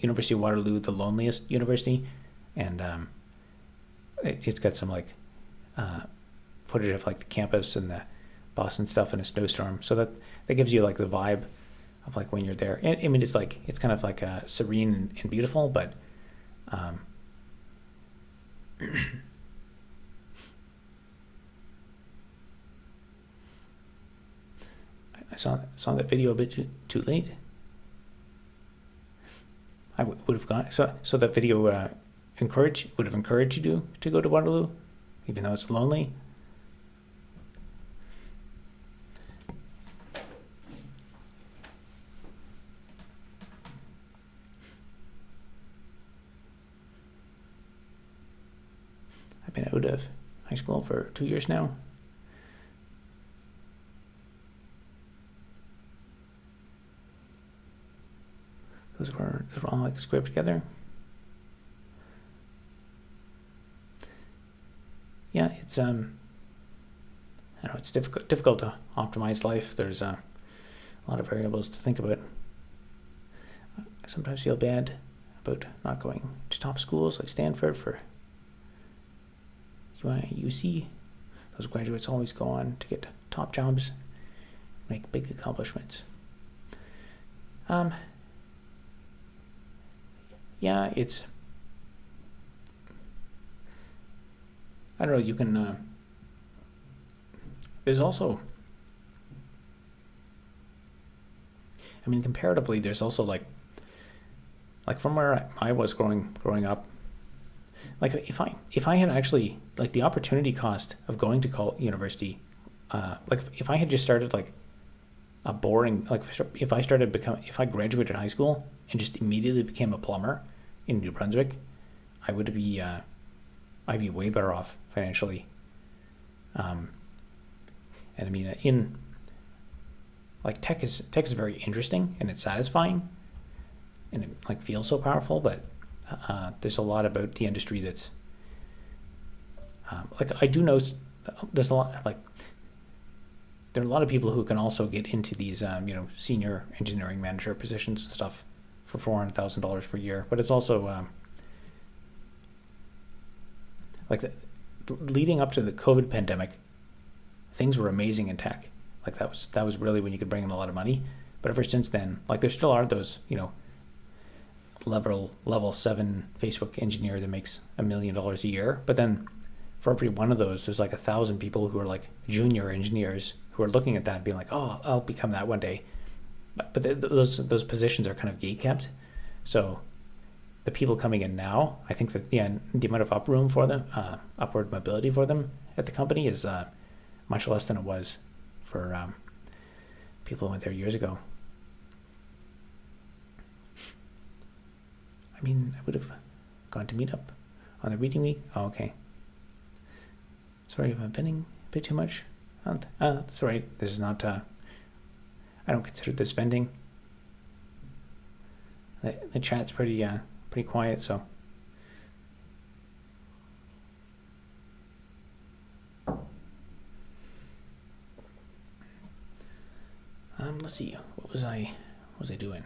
University of Waterloo, the loneliest university, and it's got some like footage of like the campus and the Boston stuff in a snowstorm. So that gives you like the vibe of like when you're there. And I mean, it's kind of like serene and beautiful, but I saw that video a bit too late. I would have gone. So that video would have encouraged you to go to Waterloo, even though it's lonely. I've been out of high school for 2 years now. Those were all like scraped together. Yeah, it's I don't know, it's difficult to optimize life. There's a lot of variables to think about. I sometimes feel bad about not going to top schools like Stanford for UC. Those graduates always go on to get top jobs, make big accomplishments. Yeah, it's, I don't know, you can, there's also, I mean, comparatively, there's also like from where I was growing up, like if I had actually, like the opportunity cost of going to university, like if I had just started like a boring, like if I graduated high school and just immediately became a plumber in New Brunswick, I'd be way better off financially. And I mean, like tech is very interesting and it's satisfying and it like feels so powerful, but there's a lot about the industry that's like I do know there's a lot, like there are a lot of people who can also get into these senior engineering manager positions and stuff for $400,000 per year, but it's also leading up to the COVID pandemic, things were amazing in tech. Like that was really when you could bring in a lot of money. But ever since then, like there still are those, level 7 Facebook engineer that makes $1 million a year. But then for every one of those, there's like 1,000 people who are like junior engineers who are looking at that and being like, oh, I'll become that one day. But those positions are kind of gate kept. So the people coming in now, I think that the amount of upward mobility for them at the company is much less than it was for people who went there years ago. I mean, I would have gone to meet up on the reading week. Oh, okay. Sorry if I'm venting a bit too much. That's all right. This is not, I don't consider this venting. The chat's pretty quiet, so. Let's see. What was I doing?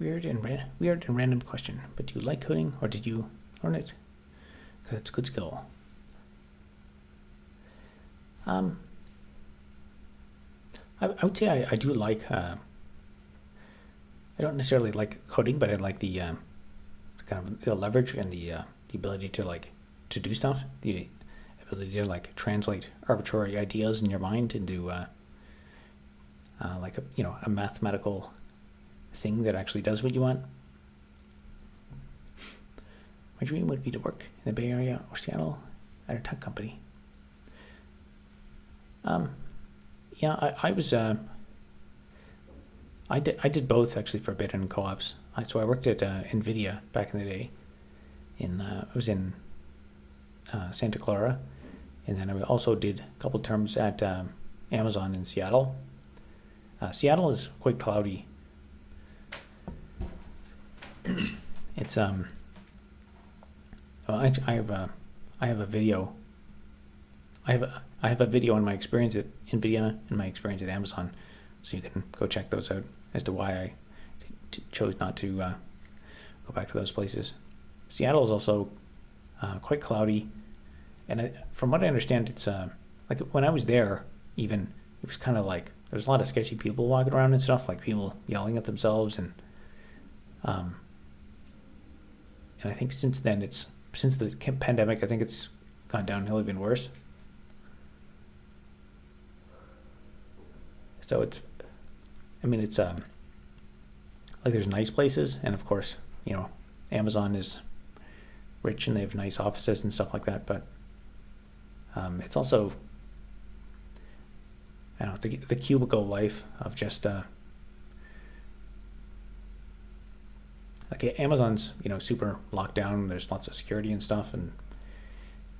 Weird and random question, but do you like coding or did you learn it? Because it's a good skill. I would say I do like, I don't necessarily like coding, but I like the kind of the leverage and the ability to do stuff, the ability to translate arbitrary ideas in your mind into a mathematical thing that actually does what you want. My dream would be to work in the Bay Area or Seattle at a tech company. I was I did both actually for a bit in co-ops. So I worked at NVIDIA back in the day. I was in Santa Clara, and then I also did a couple terms at Amazon in Seattle. Seattle is quite cloudy. It's I have a video. I have a video on my experience at NVIDIA and my experience at Amazon, so you can go check those out as to why I chose not to go back to those places. Seattle is also quite cloudy, and from what I understand, it's like when I was there, even it was kind of like there's a lot of sketchy people walking around and stuff, like people yelling at themselves, and I think since then since the pandemic, I think it's gone downhill even worse. So it's like there's nice places, and of course, Amazon is rich and they have nice offices and stuff like that, but it's also, I don't know, the cubicle life of just like Amazon's super locked down. There's lots of security and stuff, and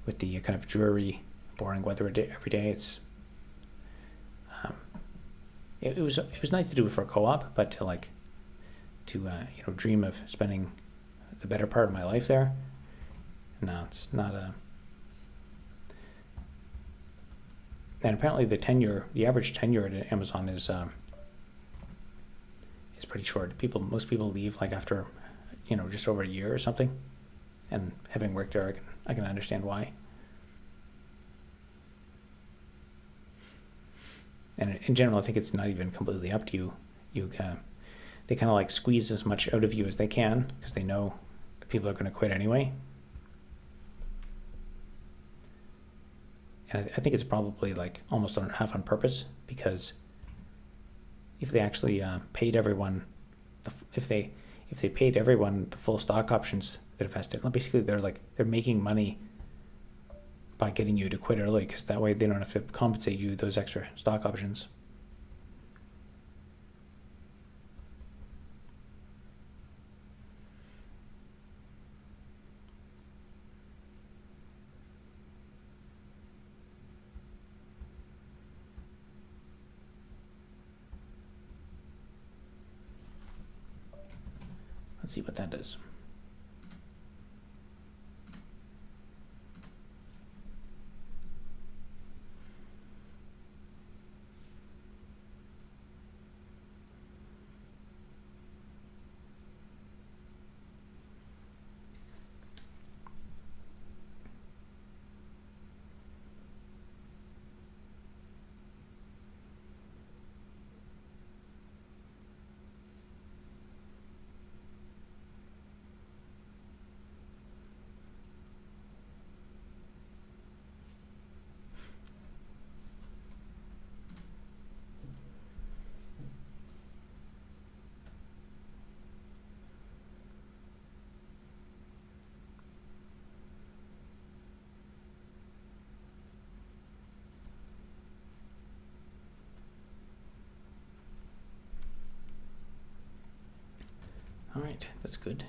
with the kind of dreary, boring weather every day, it was nice to do it for a co-op, but to dream of spending the better part of my life there, no, it's not a. And apparently the average tenure at Amazon is pretty short. Most people leave like after, just over a year or something. And having worked there, I can understand why. And in general, I think it's not even completely up to you. They kind of like squeeze as much out of you as they can because they know people are going to quit anyway. And I think it's probably like almost half on purpose, because if they actually paid everyone, if they paid everyone the full stock options that are vested, basically they're making money by getting you to quit early, because that way they don't have to compensate you those extra stock options. Let's see what that does. All right, that's good.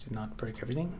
Did not break everything.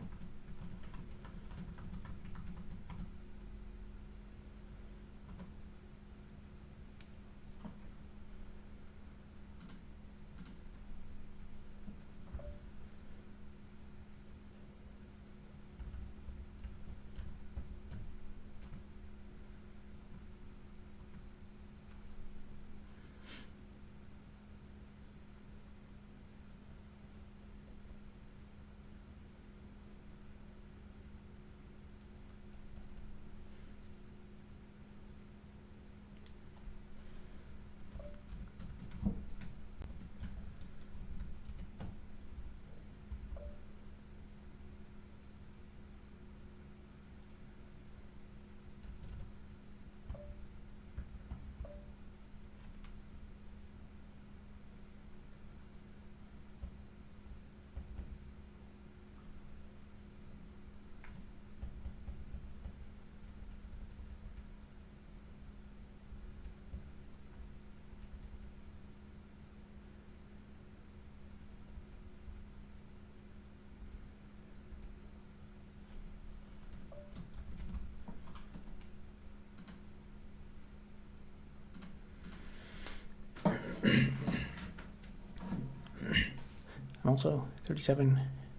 I'm also 37,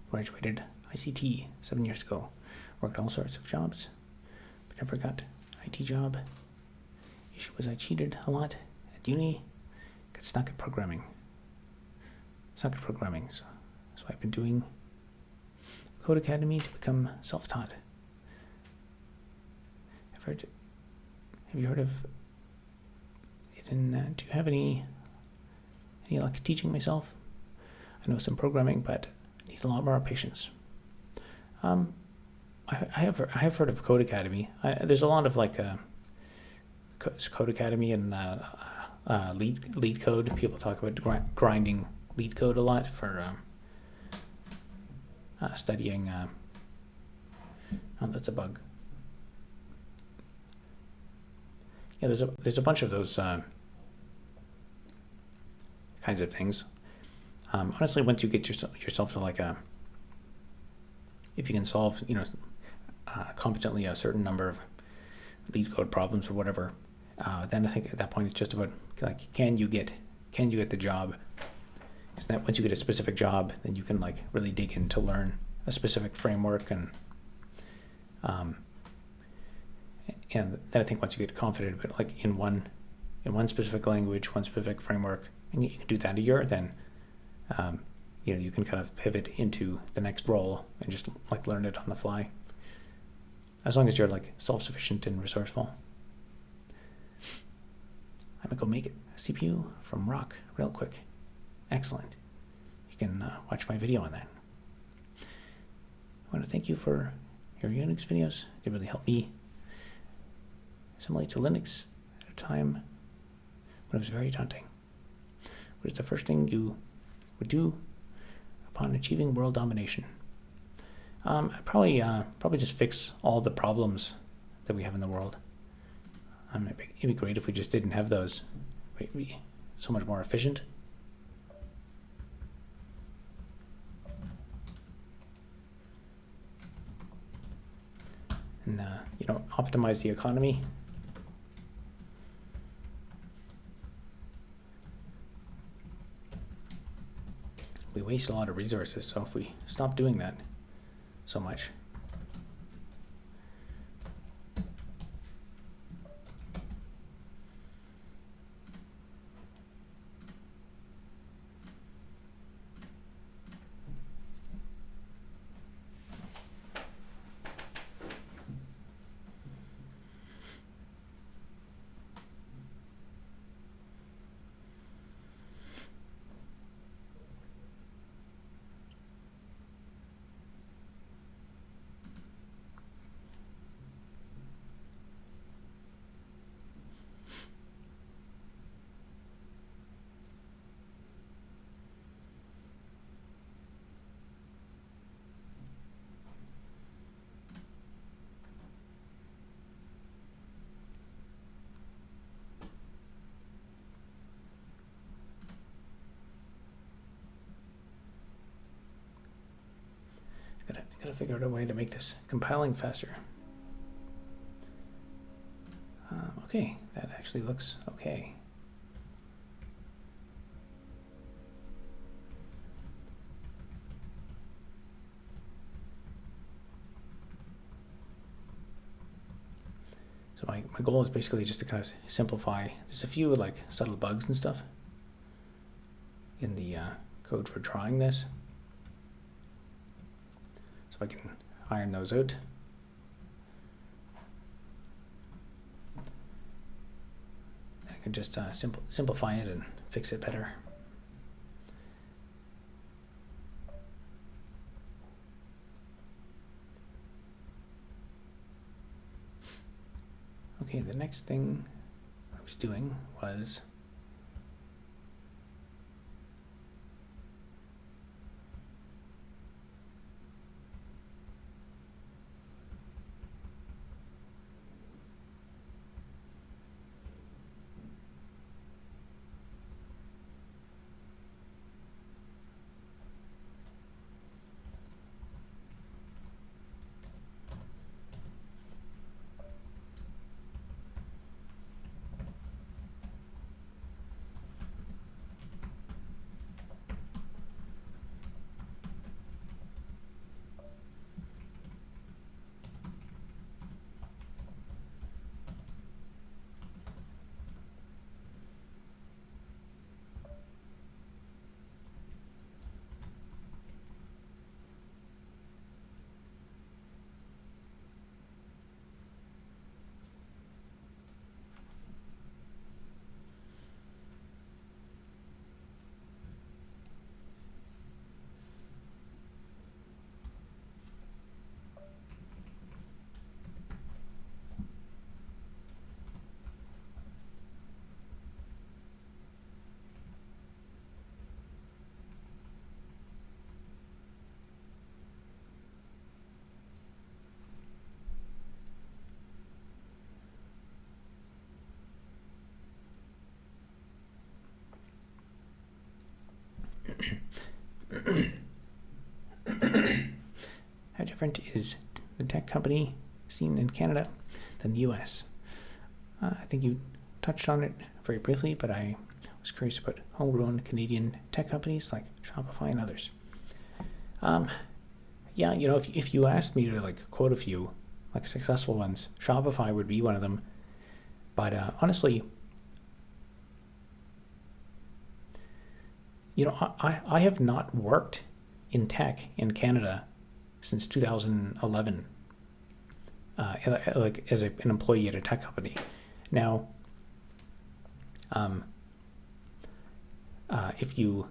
graduated ICT 7 years ago, worked all sorts of jobs, but never got an IT job. Issue was I cheated a lot at uni, got stuck at programming. So I've been doing Code Academy to become self-taught. Have you heard of it? And do you have any luck teaching myself? I know some programming, but I need a lot more patience. I have heard of Code Academy. There's a lot of Code Academy and lead code. People talk about grinding lead code a lot for studying. Oh, that's a bug. Yeah, there's a bunch of those kinds of things. Honestly, once you get yourself to if you can solve, competently a certain number of lead code problems or whatever, then I think at that point it's just about like, can you get the job? Because that once you get a specific job, then you can like really dig in to learn a specific framework, and then I think once you get confident, but like in one specific language, one specific framework, and you can do that a year, then you can kind of pivot into the next role and just like learn it on the fly, as long as you're like self-sufficient and resourceful. I'm gonna go make a CPU from Rock real quick. Excellent. You can watch my video on that. I want to thank you for your Unix videos. They really helped me assimilate to Linux at a time when it was very daunting. What is the first thing you would do upon achieving world domination? I'd probably just fix all the problems that we have in the world. It'd be great if we just didn't have those. It'd be so much more efficient. And optimize the economy. We waste a lot of resources, so if we stop doing that so much. Gotta figure out a way to make this compiling faster. Okay, that actually looks okay. So my goal is basically just to kind of simplify. There's a few like subtle bugs and stuff in the code for drawing this. So I can iron those out. I can just simplify it and fix it better. Okay, the next thing I was doing was how different is the tech company scene in Canada than the US. I think you touched on it very briefly, but I was curious about homegrown Canadian tech companies like Shopify and others. Yeah, you know, if you asked me to like quote a few like successful ones, Shopify would be one of them. But honestly, you know, I have not worked in tech in Canada since 2011, like as an employee at a tech company. Now, if you,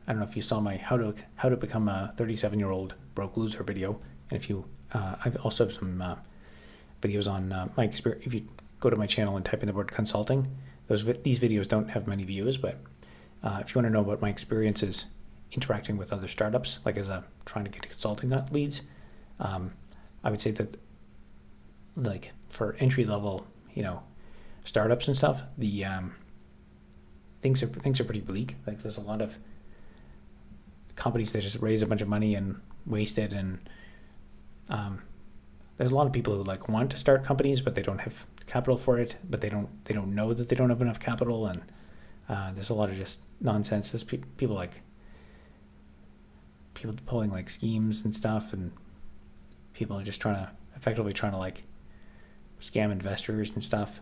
I don't know if you saw my how to become a 37-year-old broke loser video, and if you, I've also have some videos on my experience. If you go to my channel and type in the word consulting, these videos don't have many views, but if you want to know about my experiences interacting with other startups, like as a trying to get consulting leads, I would say that like for entry level, you know, startups and stuff, the things are pretty bleak. Like there's a lot of companies that just raise a bunch of money and waste it, and there's a lot of people who like want to start companies, but they don't have capital for it. But they don't know that they don't have enough capital, and there's a lot of just nonsense. There's people pulling like schemes and stuff, and people are just effectively trying to like scam investors and stuff.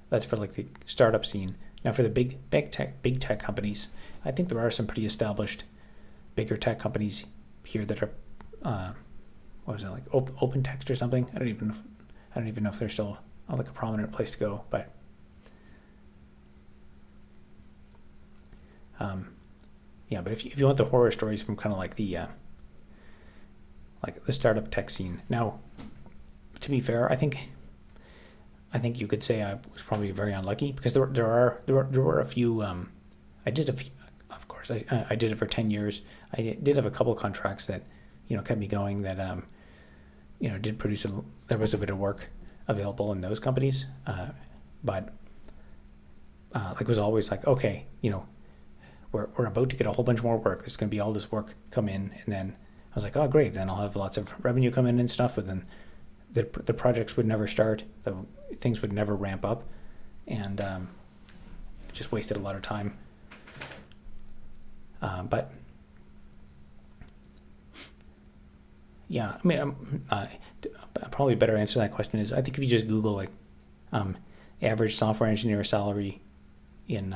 That's for like the startup scene. Now for the big tech companies, I think there are some pretty established bigger tech companies here that are what was it, like open text or something? I don't even know if they're still like a prominent place to go, but yeah. But if you want the horror stories from kind of like the startup tech scene. Now, to be fair, I think you could say I was probably very unlucky, because there were a few. I did a few, of course. I did it for 10 years. I did have a couple of contracts that, you know, kept me going. That you know, did produce there was a bit of work available in those companies, but like it was always like, okay, you know, we're about to get a whole bunch more work. There's going to be all this work come in, and then I was like, oh great, then I'll have lots of revenue come in and stuff. But then the projects would never start. Things would never ramp up, and it just wasted a lot of time. But yeah, I mean, probably a better answer to that question is, I think if you just Google like average software engineer salary in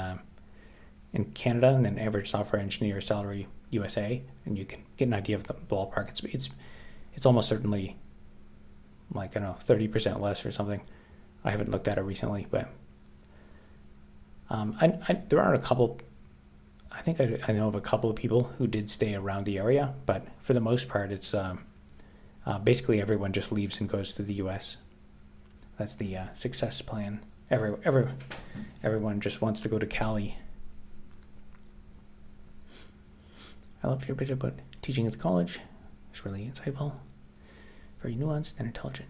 Canada, and then average software engineer salary USA, and you can get an idea of the ballpark. It's almost certainly like, I don't know, 30% less or something. I haven't looked at it recently, but there are a couple. I think I know of a couple of people who did stay around the area, but for the most part, it's basically everyone just leaves and goes to the U.S. That's the success plan. Everyone just wants to go to Cali. I love your bit about teaching at the college. It's really insightful, very nuanced and intelligent.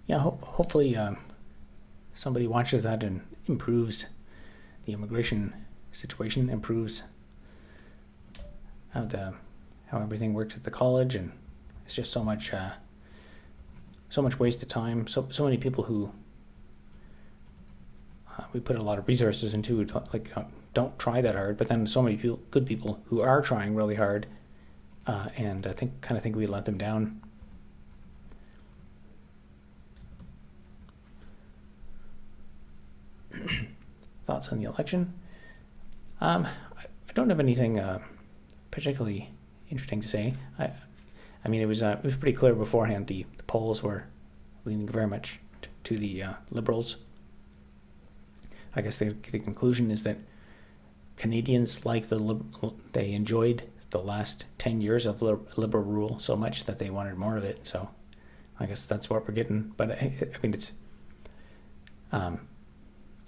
Yeah, hopefully somebody watches that and improves the immigration situation, improves how everything works at the college, and it's just so much waste of time. So many people who we put a lot of resources into, like, don't try that hard, but then so many good people who are trying really hard, and I think we let them down. Thoughts on the election? I don't have anything particularly interesting to say. I mean, it was pretty clear beforehand. The polls were leaning very much to the Liberals. I guess the conclusion is that Canadians they enjoyed the last 10 years of Liberal rule so much that they wanted more of it. So I guess that's what we're getting. But I mean, it's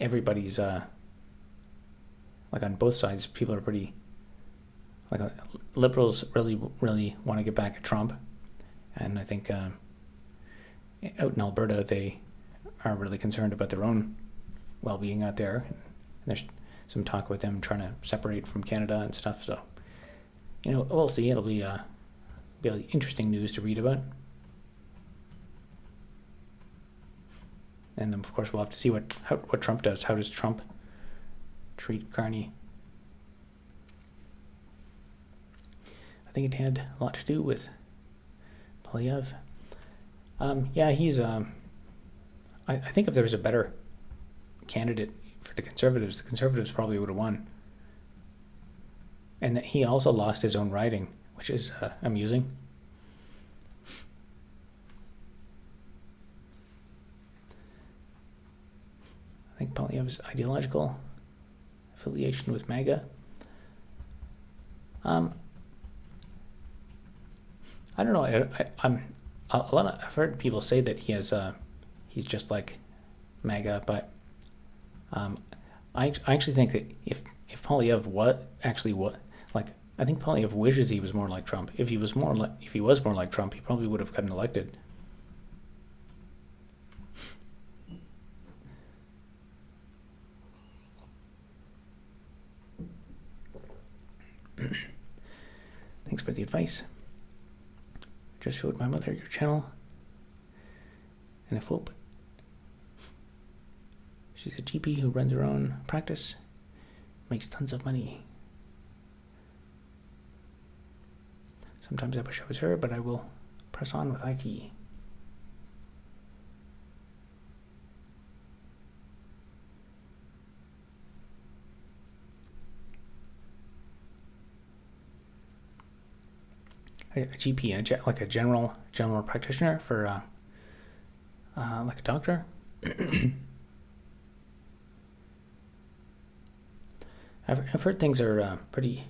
everybody's like on both sides. People are pretty like Liberals really want to get back at Trump, and I think out in Alberta they are really concerned about their own well-being out there. And there's some talk about them trying to separate from Canada and stuff. So, you know, we'll see. It'll be interesting news to read about. And then of course we'll have to see what Trump does. How does Trump treat Carney? I think it had a lot to do with Polyev. Yeah, he's. I think if there was a better candidate for the Conservatives probably would have won. And that he also lost his own riding, which is amusing. I think Polyev's ideological affiliation with MAGA. I don't know. I've heard people say that he has he's just like MAGA, but I actually think that if Polyev I think Polyev wishes he was more like Trump. If he was more like Trump, he probably would have gotten elected. Thanks for the advice. Just showed my mother your channel, and I hope. She's a GP who runs her own practice, makes tons of money. Sometimes I wish I was her, but I will press on with IT. A GP, like a general practitioner for like a doctor. I've heard things are pretty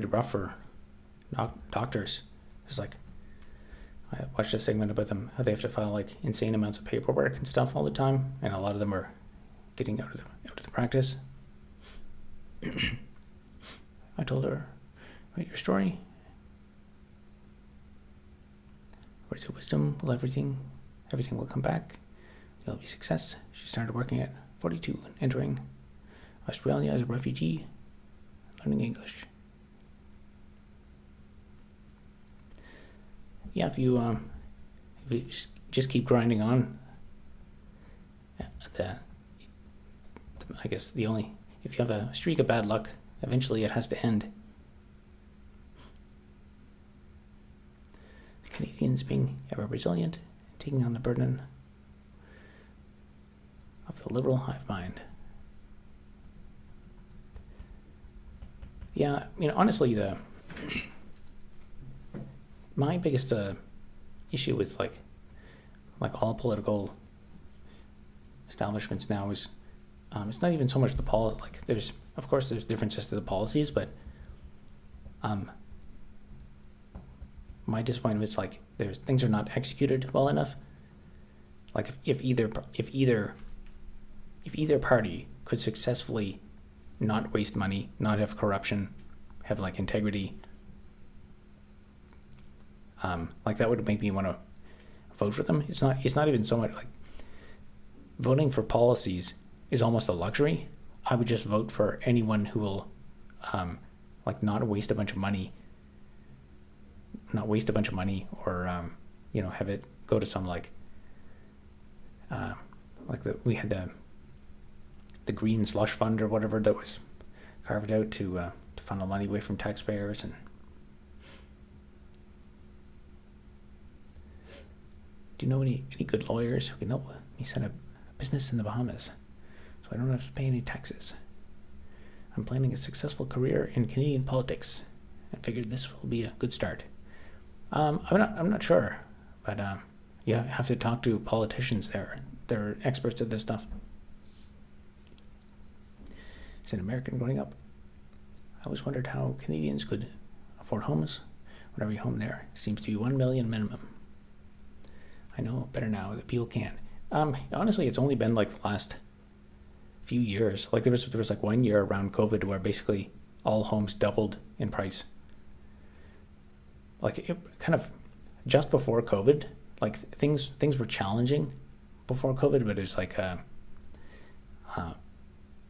rough for doctors. There's like, I watched a segment about them, how they have to file like insane amounts of paperwork and stuff all the time, and a lot of them are getting out of the practice. I told her, write your story. Words of wisdom, will everything will come back. There'll be success. She started working at 42, entering Australia as a refugee, learning English. Yeah, if you just keep grinding on, I guess if you have a streak of bad luck, eventually it has to end. The Canadians being ever resilient, taking on the burden of the liberal hive mind. Yeah, honestly, my biggest issue with like all political establishments now is it's not even so much the policy. Like there's differences to the policies, but my disappointment is like things are not executed well enough. Like if either party could successfully not waste money, not have corruption, have like integrity, like that would make me want to vote for them. It's not even so much like voting for policies is almost a luxury. I would just vote for anyone who will like not waste a bunch of money or have it go to some we had the green slush fund or whatever that was carved out to funnel money away from taxpayers. And do you know any good lawyers who can help me set up a business in the Bahamas so I don't have to pay any taxes? I'm planning a successful career in Canadian politics and figured this will be a good start. I'm not sure, but you have to talk to politicians there. They're experts at this stuff. As an American growing up, I always wondered how Canadians could afford homes when every home there seems to be $1 million minimum. I know better now that people can. Honestly, it's only been like the last few years. Like there was like 1 year around COVID where basically all homes doubled in price. Like it kind of just before COVID, like things were challenging before COVID, but it's like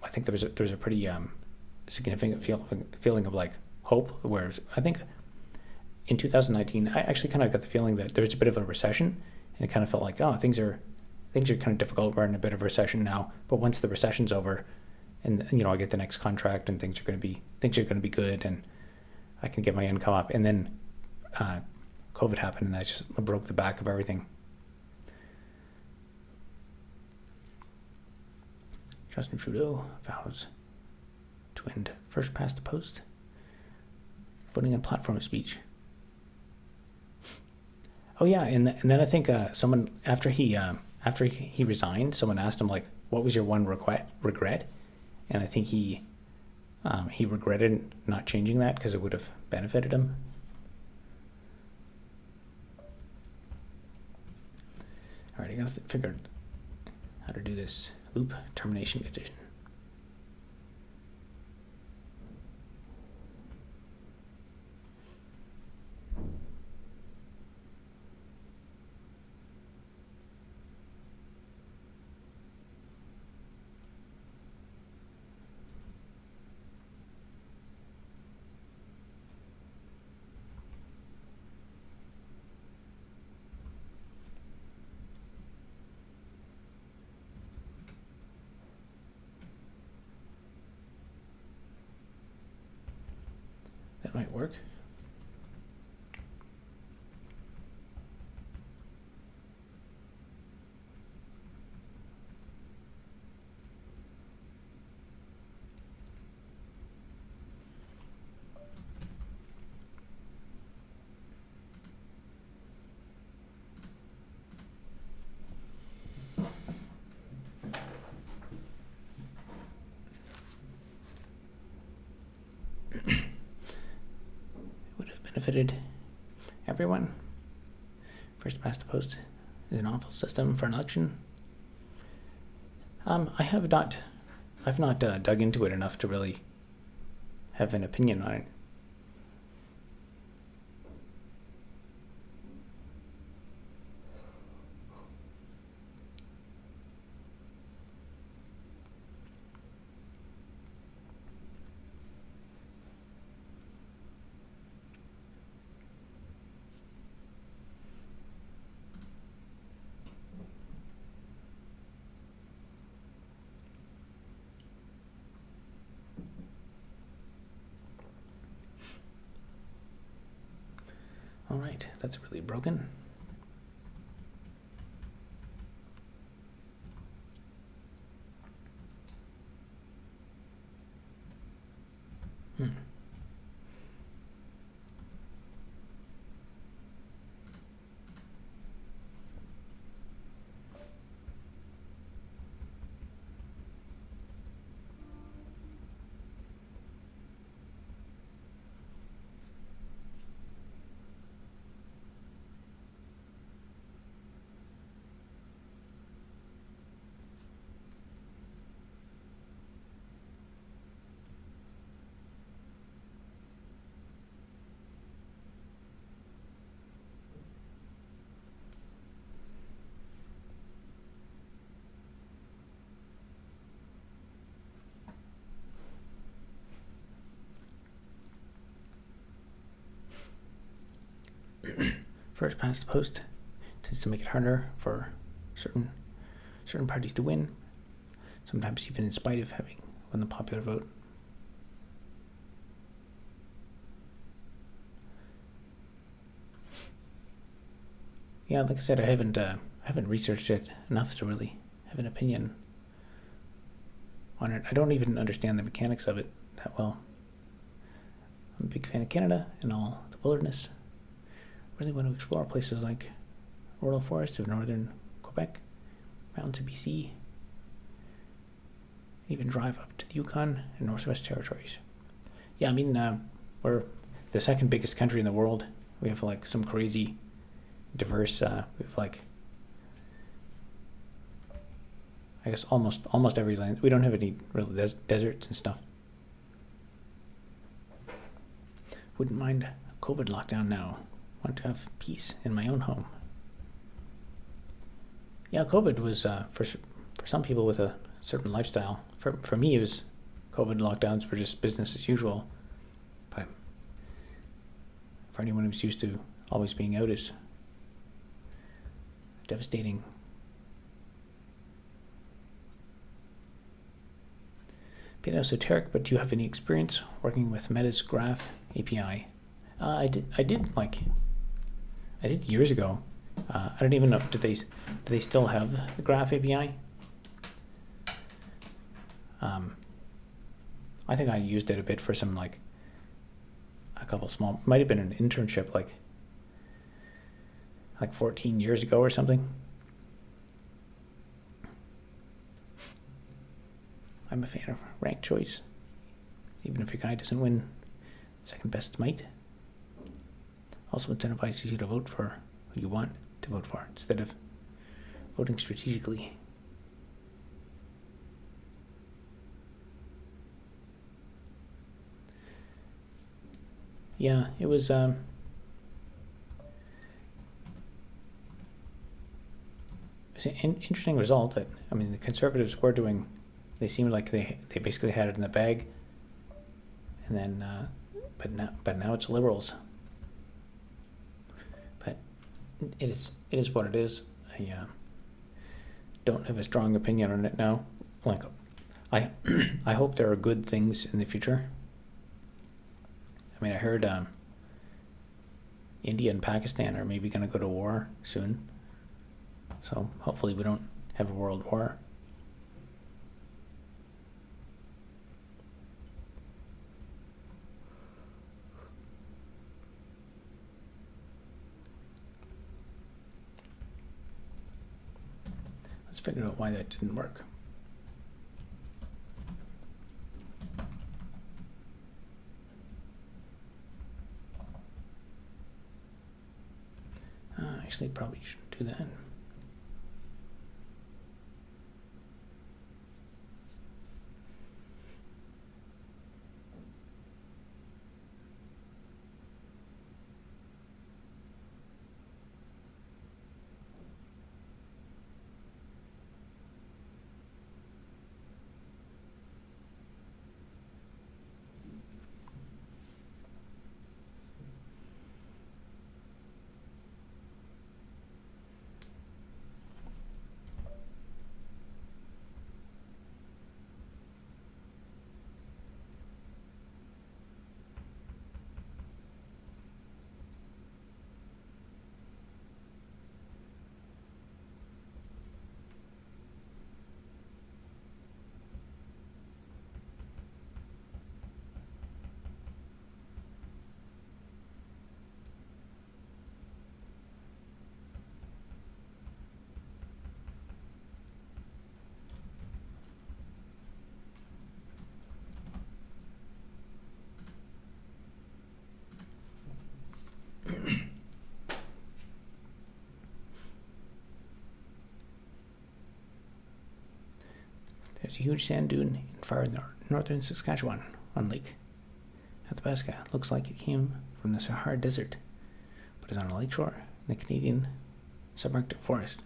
I think there was a pretty significant feeling of like hope. Whereas I think in 2019, I actually kind of got the feeling that there was a bit of a recession, and it kind of felt like things are things are kind of difficult. We're in a bit of a recession now, but once the recession's over, and I get the next contract, and things are going to be good, and I can get my income up. And then COVID happened, and that just broke the back of everything. Justin Trudeau vows to end first past the post voting on platform speech. Oh yeah, and then I think someone after he resigned, someone asked him like, "What was your one regret?" And I think he regretted not changing that because it would have benefited him. All right, I gotta figure out how to do this loop termination condition. That might work. Benefited everyone. First past the post is an awful system for an election. I've not dug into it enough to really have an opinion on it. All right, that's really broken. First past the post tends to make it harder for certain parties to win, sometimes even in spite of having won the popular vote. Yeah, like I said, I haven't researched it enough to really have an opinion on it. I don't even understand the mechanics of it that well. I'm a big fan of Canada and all the wilderness. Really want to explore places like rural forests of northern Quebec, mountains of BC, even drive up to the Yukon and Northwest Territories. Yeah, I mean, we're the second biggest country in the world. We have like some crazy diverse, we have like, I guess almost every land. We don't have any real deserts and stuff. Wouldn't mind a COVID lockdown now. Want to have peace in my own home. Yeah, COVID was for some people with a certain lifestyle. For me, it was COVID lockdowns were just business as usual. But for anyone who's used to always being out, is devastating Bit esoteric, but do you have any experience working with Meta's Graph API? I did years ago. I don't even know. Do they still have the Graph API? I think I used it a bit for some a couple small. Might have been an internship like 14 years ago or something. I'm a fan of rank choice, even if your guy doesn't win second best might. Also incentivizes you to vote for who you want to vote for instead of voting strategically. Yeah, it was it's an interesting result. That the Conservatives were doing. They seemed like they basically had it in the bag, and then but now it's Liberals. But it is what it is. I don't have a strong opinion on it now. I hope there are good things in the future. I heard India and Pakistan are maybe going to go to war soon. So hopefully we don't have a world war. Let's figure out why that didn't work. Actually, probably shouldn't do that. There's a huge sand dune in far northern Saskatchewan on Lake Athabasca. Looks like it came from the Sahara Desert, but is on a lakeshore in the Canadian subarctic forest.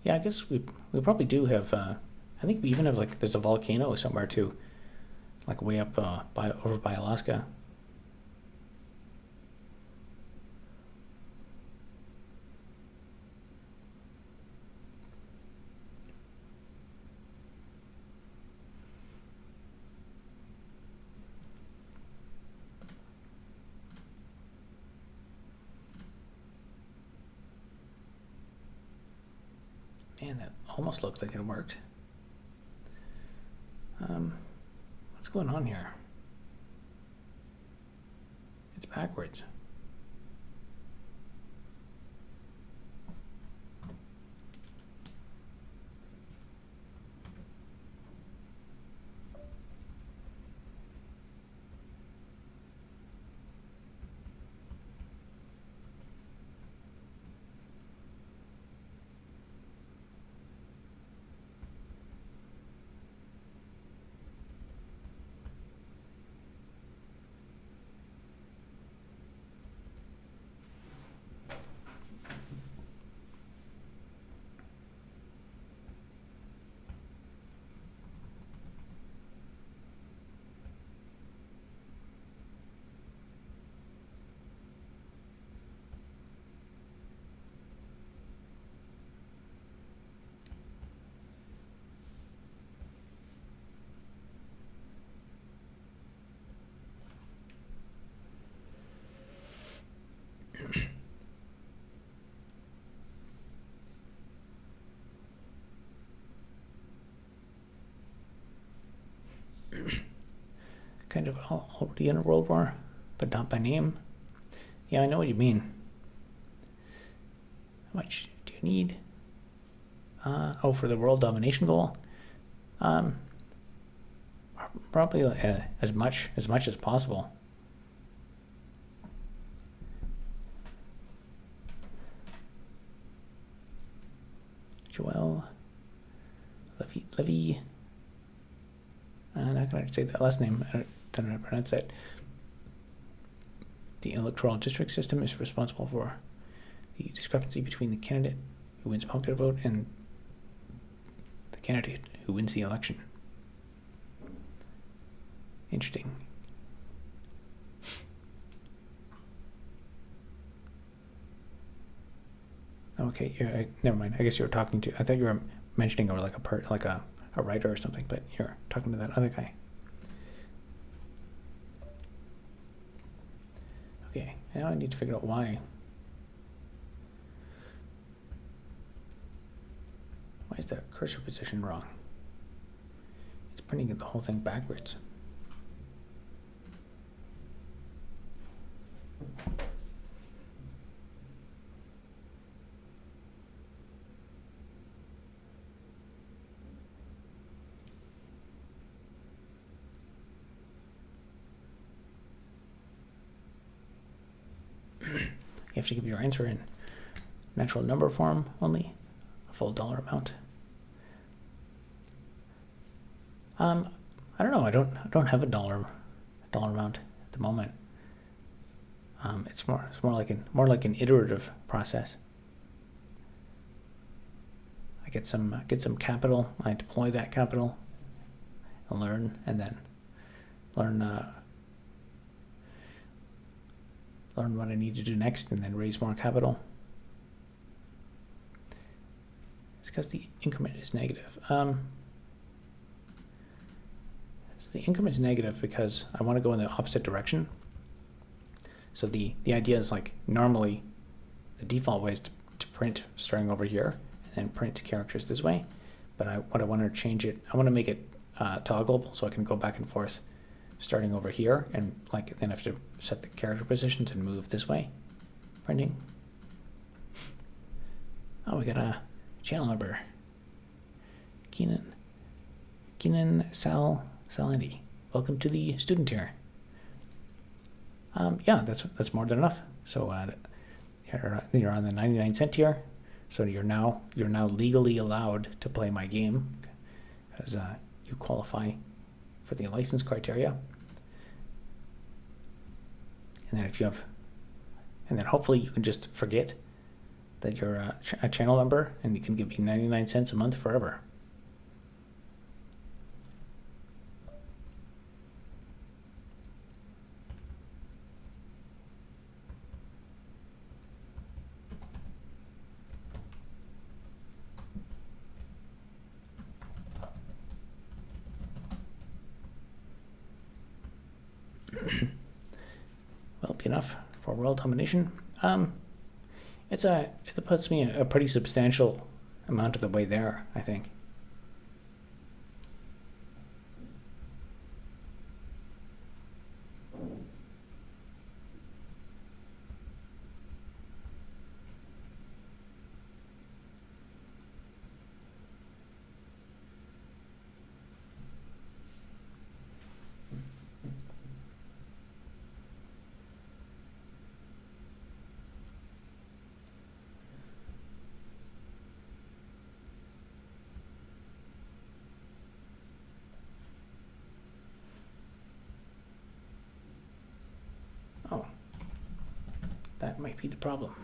Yeah, I guess we probably do have. I think we even have there's a volcano somewhere too, way up over by Alaska. Man, that almost looked like it worked. What's going on here? It's backwards. kind of already in a world war, but not by name. Yeah, I know what you mean. How much do you need? Oh, for the world domination goal? Probably as much as possible. Joel Levy. I'm not going to say that last name. I don't know how to pronounce that. The electoral district system is responsible for the discrepancy between the candidate who wins popular vote and the candidate who wins the election. Interesting. Okay, yeah, never mind. I guess you were talking to. I thought you were mentioning or like a writer or something, but you're talking to that other guy. Okay, now I need to figure out why. Why is that cursor position wrong? It's printing the whole thing backwards. You have to give your answer in natural number form only, a full dollar amount. I don't know. I don't have a dollar amount at the moment. It's more like an iterative process. I get some capital. I deploy that capital, and learn what I need to do next, and then raise more capital. It's because the increment is negative. So the increment is negative because I want to go in the opposite direction. So the idea is like normally the default way is to print starting over here and then print characters this way. But what I want to change it, I want to make it toggleable so I can go back and forth starting over here, and like then I have to set the character positions and move this way. Printing. Oh, we got a channel number. Keenan Salandi. Welcome to the student tier. Yeah, that's more than enough. So you're on the 99-cent tier. So you're now legally allowed to play my game because you qualify for the license criteria. And then hopefully you can just forget that you're a channel member, and you can give me 99 cents a month forever. Well, be enough for world domination. It puts me a pretty substantial amount of the way there, I think. Oh, that might be the problem.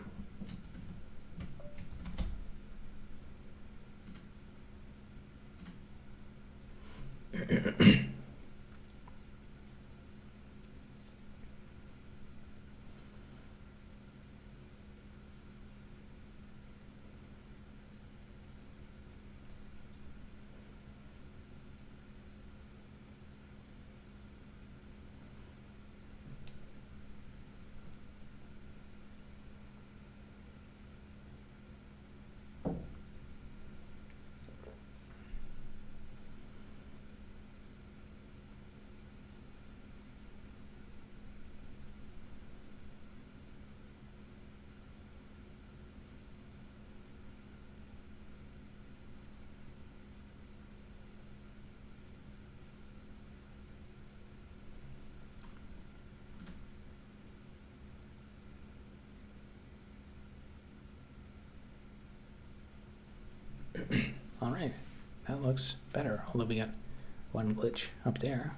right, that looks better, although we got one glitch up there.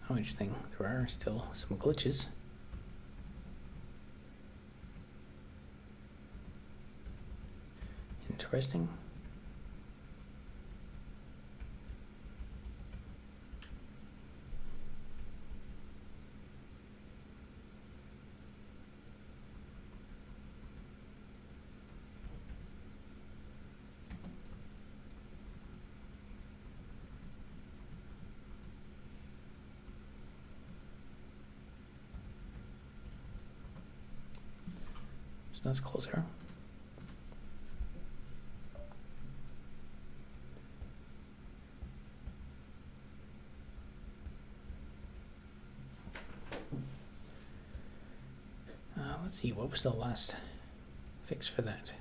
Oh, interesting, there are still some glitches. Interesting. So that's closer. Let's see, what was the last fix for that?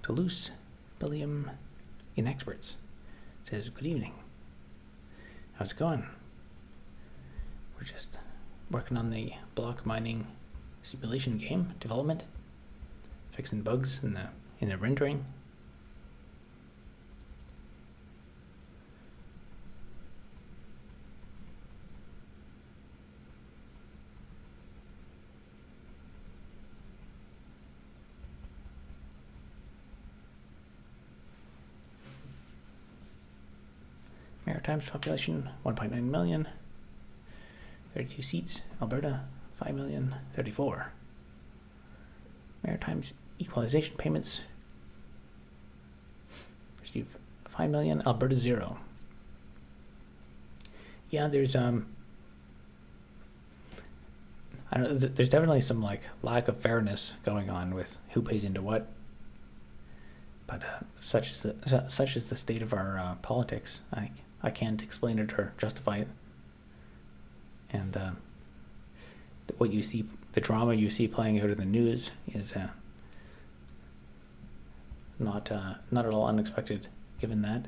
Toulouse Billiam Inexperts says, good evening. How's it going? We're just working on the block mining simulation game development, fixing bugs in the rendering. Maritime's population 1.9 million, 32 seats. Alberta 5 million, 34. Maritime's equalization payments receive 5 million. Alberta 0. Yeah, there's I don't know, there's definitely some like lack of fairness going on with who pays into what. But such is the state of our politics. I can't explain it or justify it. And what you see, the drama you see playing out in the news is not at all unexpected, given that.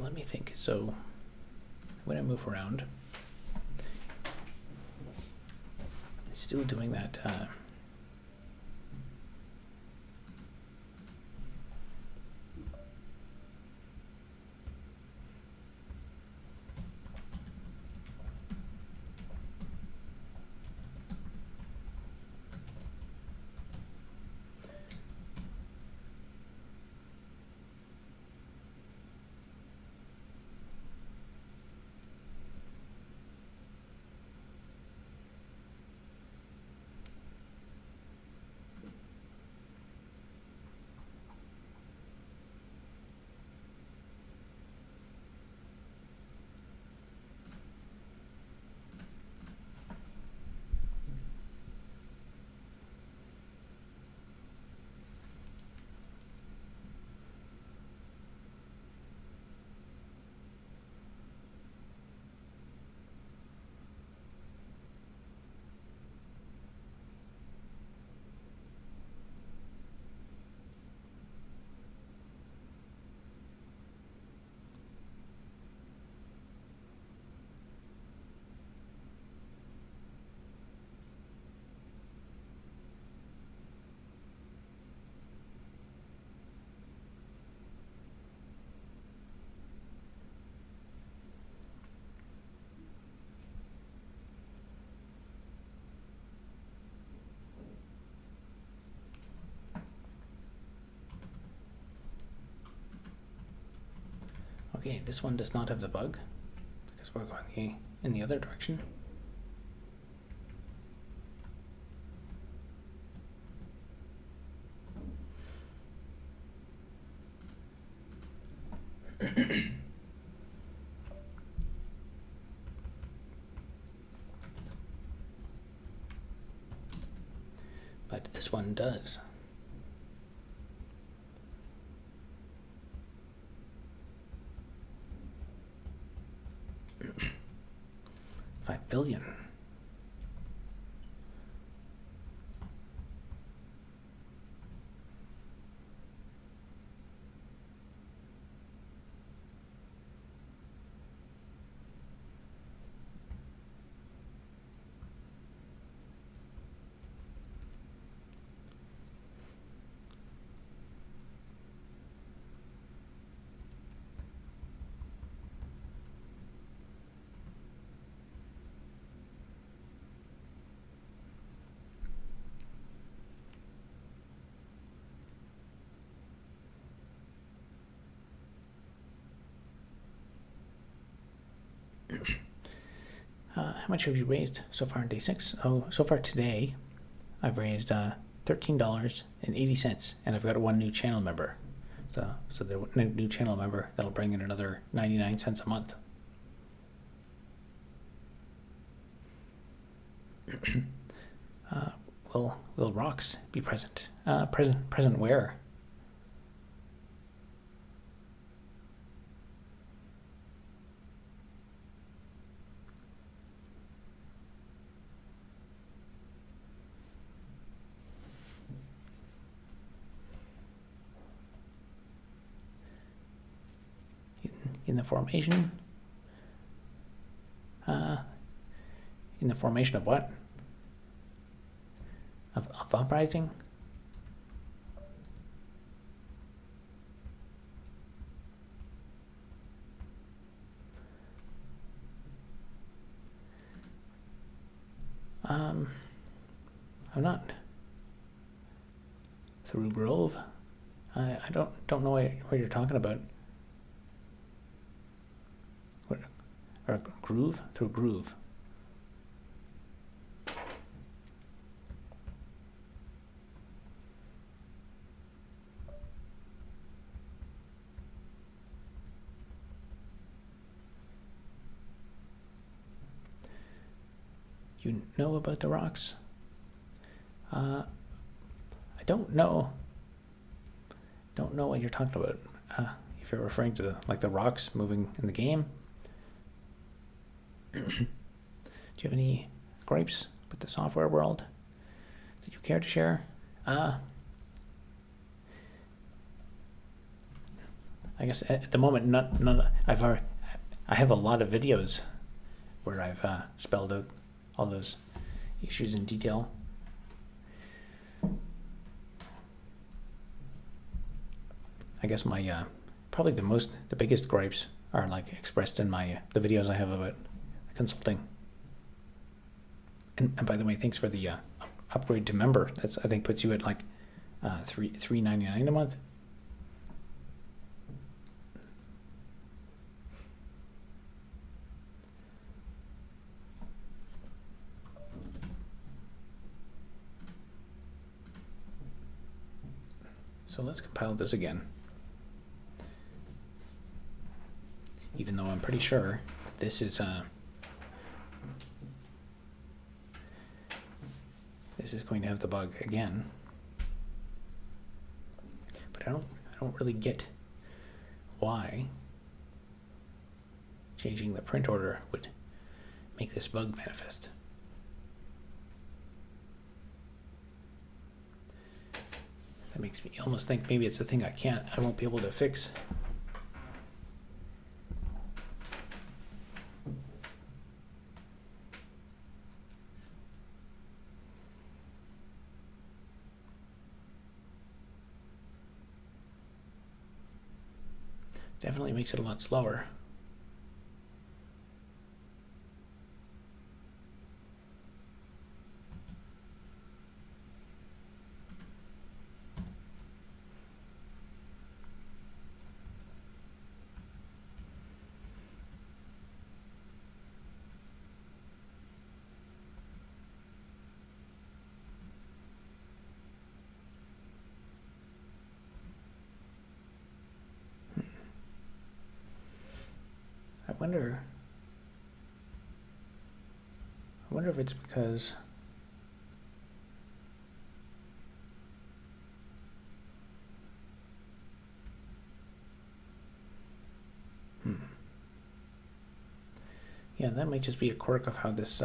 Let me think. So when I move around, it's still doing that. Okay, this one does not have the bug because we're going in the other direction. But this one does. $5 billion. How much have you raised so far on day 6? Oh, so far today, I've raised $13.80, and I've got one new channel member. So the new channel member, that'll bring in another 99 cents a month. Will rocks be present? Present where? In the formation? In the formation of what? Of uprising? I'm not. Through Grove? I don't know what you're talking about. Or groove? Through Groove. You know about the rocks? I don't know. Don't know what you're talking about. If you're referring to like the rocks moving in the game. Do you have any gripes with the software world that you care to share? I guess at the moment, none. I have a lot of videos where I've spelled out all those issues in detail. I guess my probably the biggest gripes are like expressed in the videos I have about consulting. And by the way, thanks for the upgrade to member. That's, I think, puts you at like $3.99 a month. So let's compile this again. Even though I'm pretty sure this is going to have the bug again. But I don't really get why changing the print order would make this bug manifest. That makes me almost think maybe it's a thing I won't be able to fix. Definitely makes it a lot slower. wonder if it's because yeah, that might just be a quirk of how this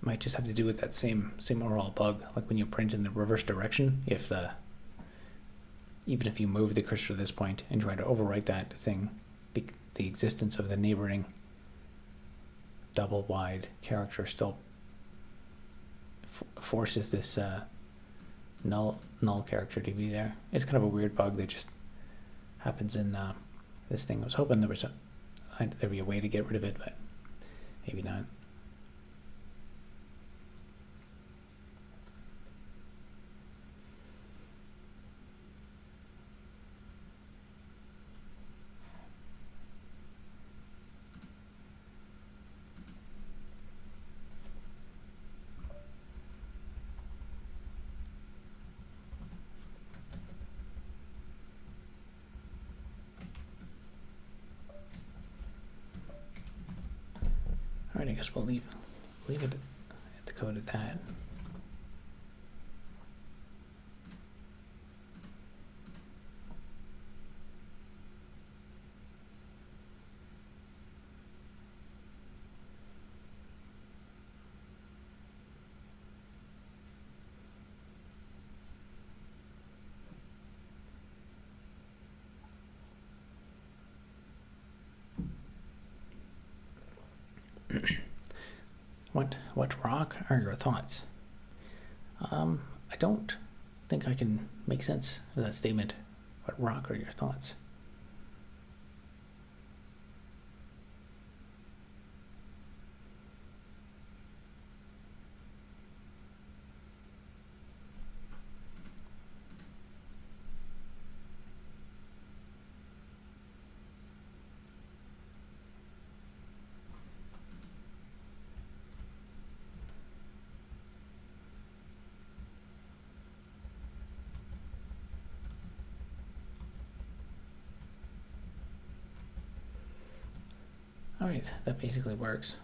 might just have to do with that same overall bug, like when you print in the reverse direction. If even if you move the cursor to this point and try to overwrite that thing, the existence of the neighboring double wide character still forces this null character to be there. It's kind of a weird bug that just happens in this thing. I was hoping there'd be a way to get rid of it, but maybe not. All right, I guess we'll leave it at the code at that. What rock are your thoughts? I don't think I can make sense of that statement. What rock are your thoughts? All right, that basically works.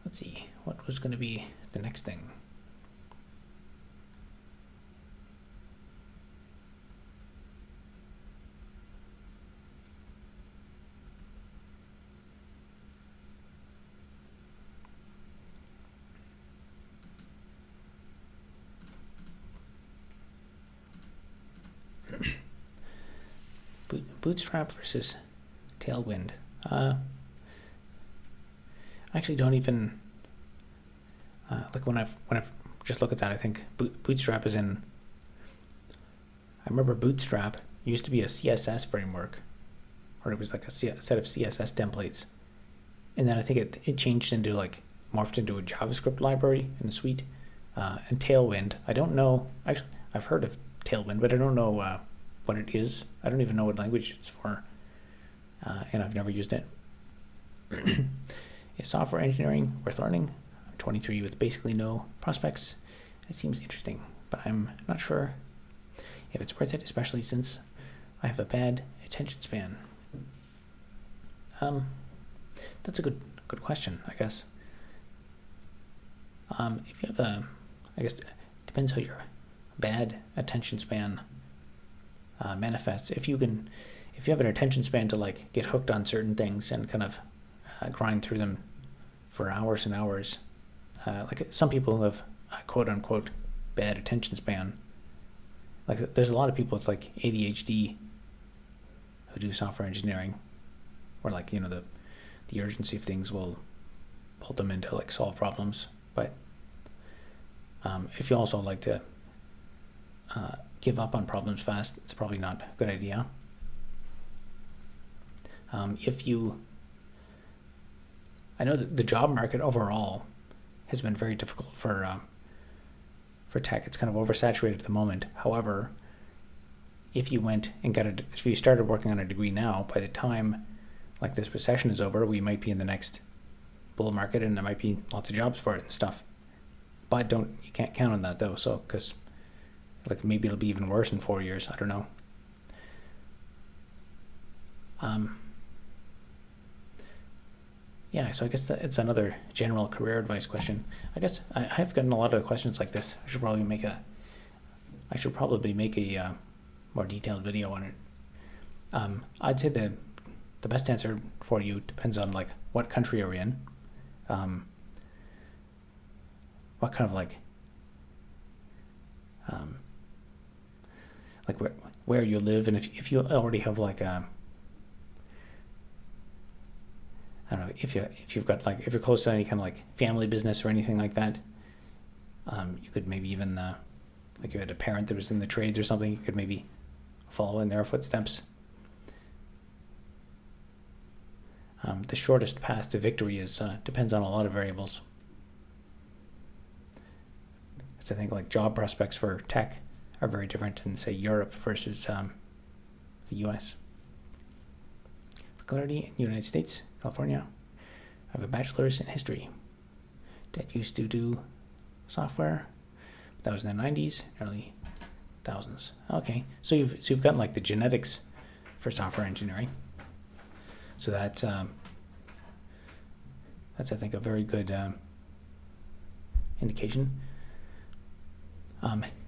Let's see, what was going to be the next thing? Bootstrap versus Tailwind. I actually don't even like when I've just look at that. I think Bootstrap is in. I remember Bootstrap used to be a CSS framework, or it was like a set of CSS templates, and then I think it changed into like morphed into a JavaScript library in the suite. And Tailwind, I don't know. Actually, I've heard of Tailwind, but I don't know what it is. I don't even know what language it's for, and I've never used it. Is software engineering worth learning? I'm 23 with basically no prospects. It seems interesting, but I'm not sure if it's worth it, especially since I have a bad attention span. That's a good question, I guess. If you have I guess it depends how your bad attention span manifests. If you have an attention span to like get hooked on certain things and kind of grind through them for hours and hours, like some people who have quote unquote bad attention span, like there's a lot of people with like ADHD who do software engineering, where like, you know, the urgency of things will pull them into like solve problems. But if you also like to give up on problems fast, it's probably not a good idea. I know that the job market overall has been very difficult for tech. It's kind of oversaturated at the moment. However, if you went and if you started working on a degree now, by the time like this recession is over, we might be in the next bull market and there might be lots of jobs for it and stuff. But you can't count on that though. So, because like maybe it'll be even worse in 4 years. I don't know. Yeah, so I guess it's another general career advice question. I guess I've gotten a lot of questions like this. I should probably make a more detailed video on it. I'd say the best answer for you depends on like what country you're in, what kind of like where you live, and if you already have like a, I don't know, if you've got like, if you're close to any kind of like family business or anything like that, you could maybe even like you had a parent that was in the trades or something, you could maybe follow in their footsteps. The shortest path to victory is depends on a lot of variables. So I think like job prospects for tech are very different in say Europe versus the US. For clarity, United States, California, I have a bachelor's in history. Dad used to do software. That was in the 90s, early thousands. Okay, so you've got like the genetics for software engineering. So that's I think a very good indication.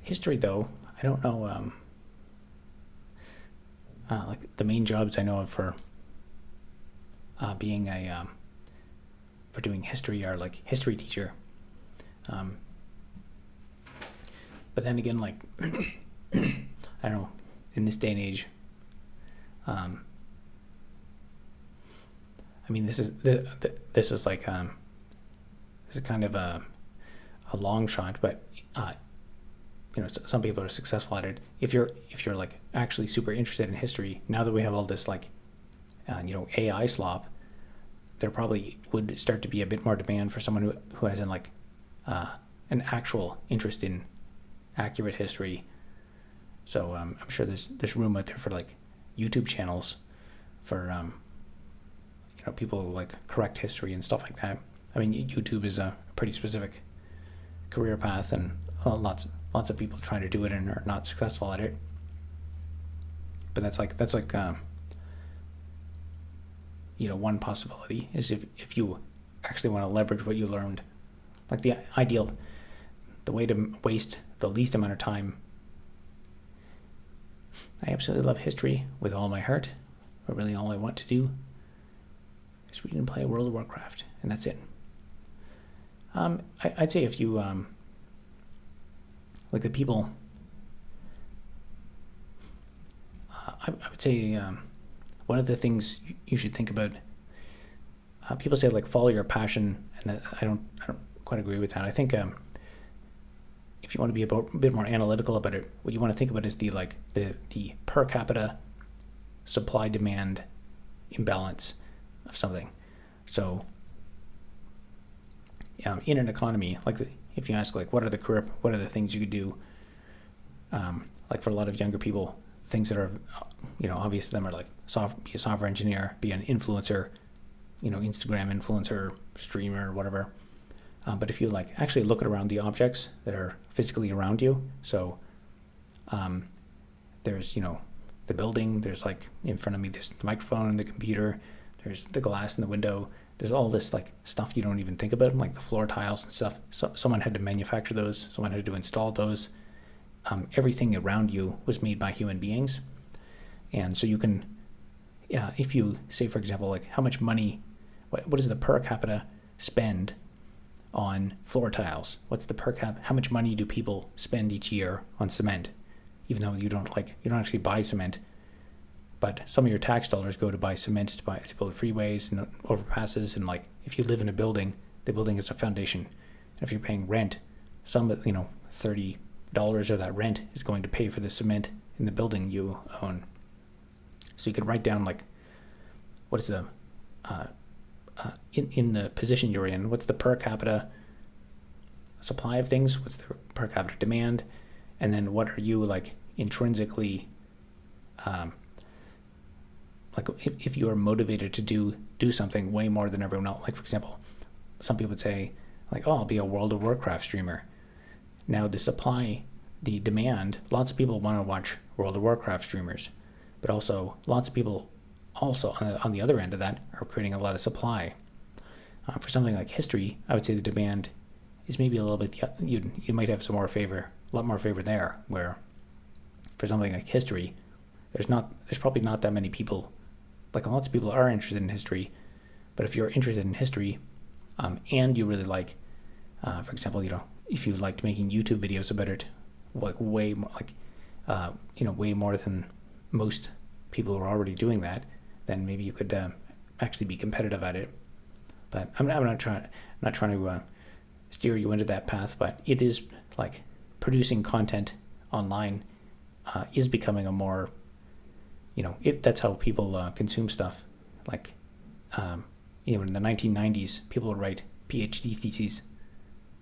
History though, I don't know. Like the main jobs I know of for being a for doing history are like history teacher. But then again, like I don't know, in this day and age, I mean, this is like this is kind of a long shot, but you know, some people are successful at it. If you're like actually super interested in history, now that we have all this like you know, AI slop, there probably would start to be a bit more demand for someone who has an an actual interest in accurate history. So I'm sure there's room out there for like YouTube channels for you know, people who like correct history and stuff like that. I mean, YouTube is a pretty specific career path, and lots of people trying to do it and are not successful at it. But that's like you know, one possibility is if you actually want to leverage what you learned, like the way to waste the least amount of time. I absolutely love history with all my heart, but really all I want to do is read and play World of Warcraft, and that's it. I'd say if you like the people, I would say one of the things you should think about. People say like follow your passion, and that I don't quite agree with that. I think if you want to be a bit more analytical about it, what you want to think about is the per capita supply demand imbalance of something. So in an economy, like if you ask like what are the things you could do, like for a lot of younger people, things that are, you know, obvious to them are like be a software engineer, be an influencer, you know, Instagram influencer, streamer, whatever. But if you like actually look at around the objects that are physically around you, so there's, you know, the building, there's like in front of me, there's the microphone and the computer, there's the glass in the window, there's all this like stuff you don't even think about, like the floor tiles and stuff. So someone had to manufacture those, someone had to install those. Everything around you was made by human beings. And so you can, if you say, for example, like how much money, what is the per capita spend on floor tiles? What's the how much money do people spend each year on cement? Even though you don't actually buy cement, but some of your tax dollars go to buy cement, to build freeways and overpasses. And like if you live in a building, the building is a foundation. And if you're paying rent, some, you know, $30 of that rent is going to pay for the cement in the building you own. So you could write down like what is the in the position you're in, what's the per capita supply of things, what's the per capita demand, and then what are you like intrinsically like if you are motivated to do something way more than everyone else. Like for example, some people would say like, oh, I'll be a World of Warcraft streamer. Now the demand, lots of people want to watch World of Warcraft streamers, but also lots of people also on the other end of that are creating a lot of supply. For something like history, I would say the demand is maybe a little bit, you might have a lot more favor there, where for something like history, there's probably not that many people, like lots of people are interested in history, but if you're interested in history, and you really like, for example, if you liked making YouTube videos about it, like way more, way more than most people who are already doing that, then maybe you could actually be competitive at it. But I'm not trying to steer you into that path, but it is like producing content online is becoming a more, that's how people consume stuff. Like, in the 1990s, people would write PhD theses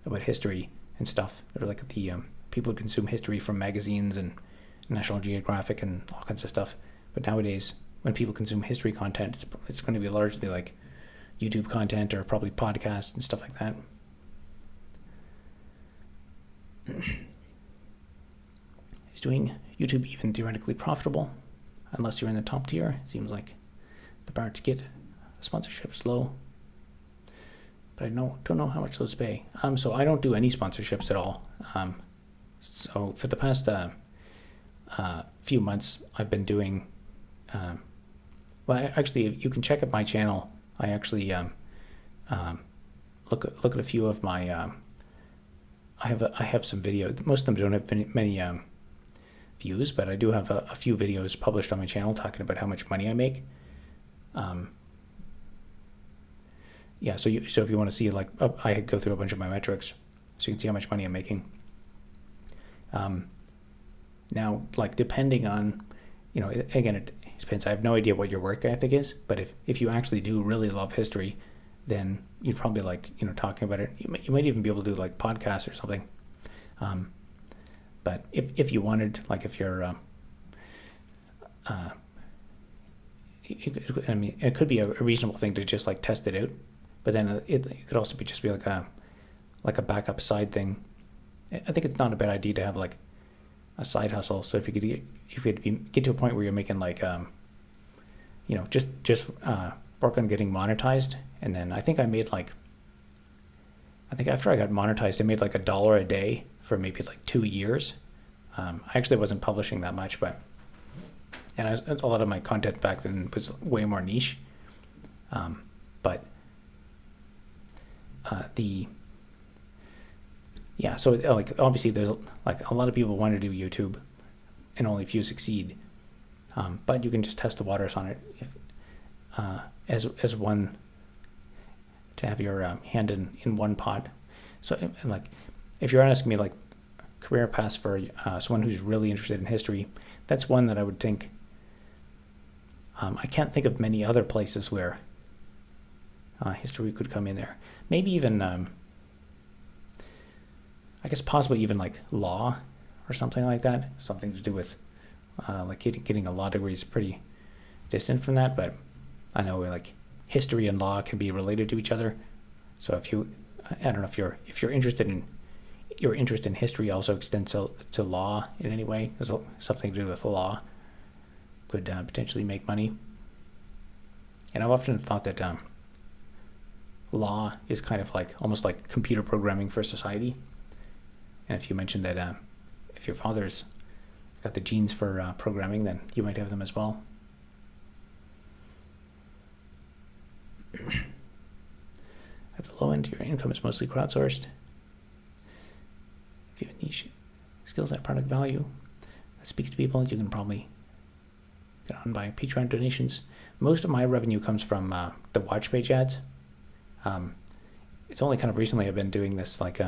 about history and stuff. They're like people would consume history from magazines and National Geographic and all kinds of stuff. But nowadays, when people consume history content, it's going to be largely like YouTube content or probably podcasts and stuff like that. Is doing YouTube even theoretically profitable? Unless you're in the top tier, it seems like the bar to get a sponsorship is low. But I don't know how much those pay. So I don't do any sponsorships at all. So for the past few months, I've been doing. Actually, you can check out my channel. I actually look at a few of my. I have some videos. Most of them don't have many views, but I do have a few videos published on my channel talking about how much money I make. So if you want to see, like, I go through a bunch of my metrics, so you can see how much money I'm making. Now, like, depending on, again, it depends. I have no idea what your work ethic is, but if you actually do really love history, then you'd probably like, talking about it. You might even be able to do like podcasts or something. But if you wanted, like, if you're, it could be a reasonable thing to just like test it out. But then it could also just be like a backup side thing. I think it's not a bad idea to have like a side hustle. So if you could get to a point where you're making like just work on getting monetized, and then I think after I got monetized, I made like $1 a day for maybe like 2 years. I actually wasn't publishing that much, and a lot of my content back then was way more niche. So like obviously there's like a lot of people want to do YouTube, and only a few succeed. But you can just test the waters on it as one, to have your hand in one pot. So like if you're asking me like career paths for someone who's really interested in history, that's one that I would think. I can't think of many other places where history could come in there. Maybe even, I guess possibly even like law or something like that. Something to do with like getting a law degree is pretty distant from that, but I know like history and law can be related to each other. So I don't know if you're interested in, your interest in history also extends to law in any way. There's something to do with the law could potentially make money. And I've often thought that law is kind of like almost like computer programming for society. And if you mentioned that if your father's got the genes for programming, then you might have them as well. At the low end, your income is mostly crowdsourced. If you have niche skills at product value that speaks to people, you can probably get on by Patreon donations. Most of my revenue comes from the watch page ads. It's only kind of recently I've been doing this, like,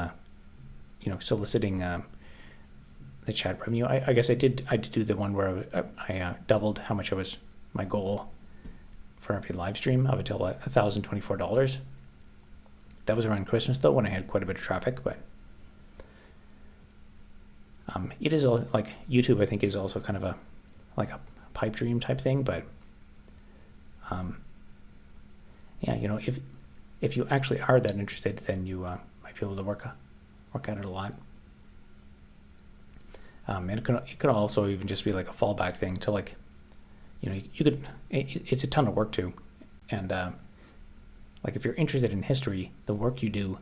soliciting the chat revenue. I guess I did do the one where I doubled how much was my goal for every live stream up until $1,024. That was around Christmas though, when I had quite a bit of traffic, but it is like YouTube, I think, is also kind of a pipe dream type thing, but if if you actually are that interested, then you might be able to work at it a lot. And it could also even just be like a fallback thing to like, you could, it's a ton of work too. And like if you're interested in history, the work you do,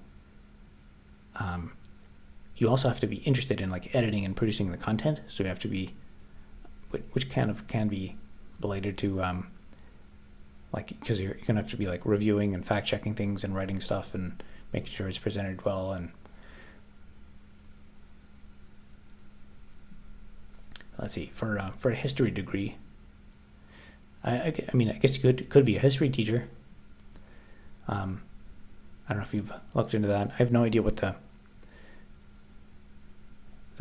you also have to be interested in like editing and producing the content. So you have to be, which kind of can be related to like, because you're gonna have to be like reviewing and fact checking things and writing stuff and making sure it's presented well. And let's see, for a history degree, I mean, I guess you could be a history teacher. I don't know if you've looked into that. I have no idea what the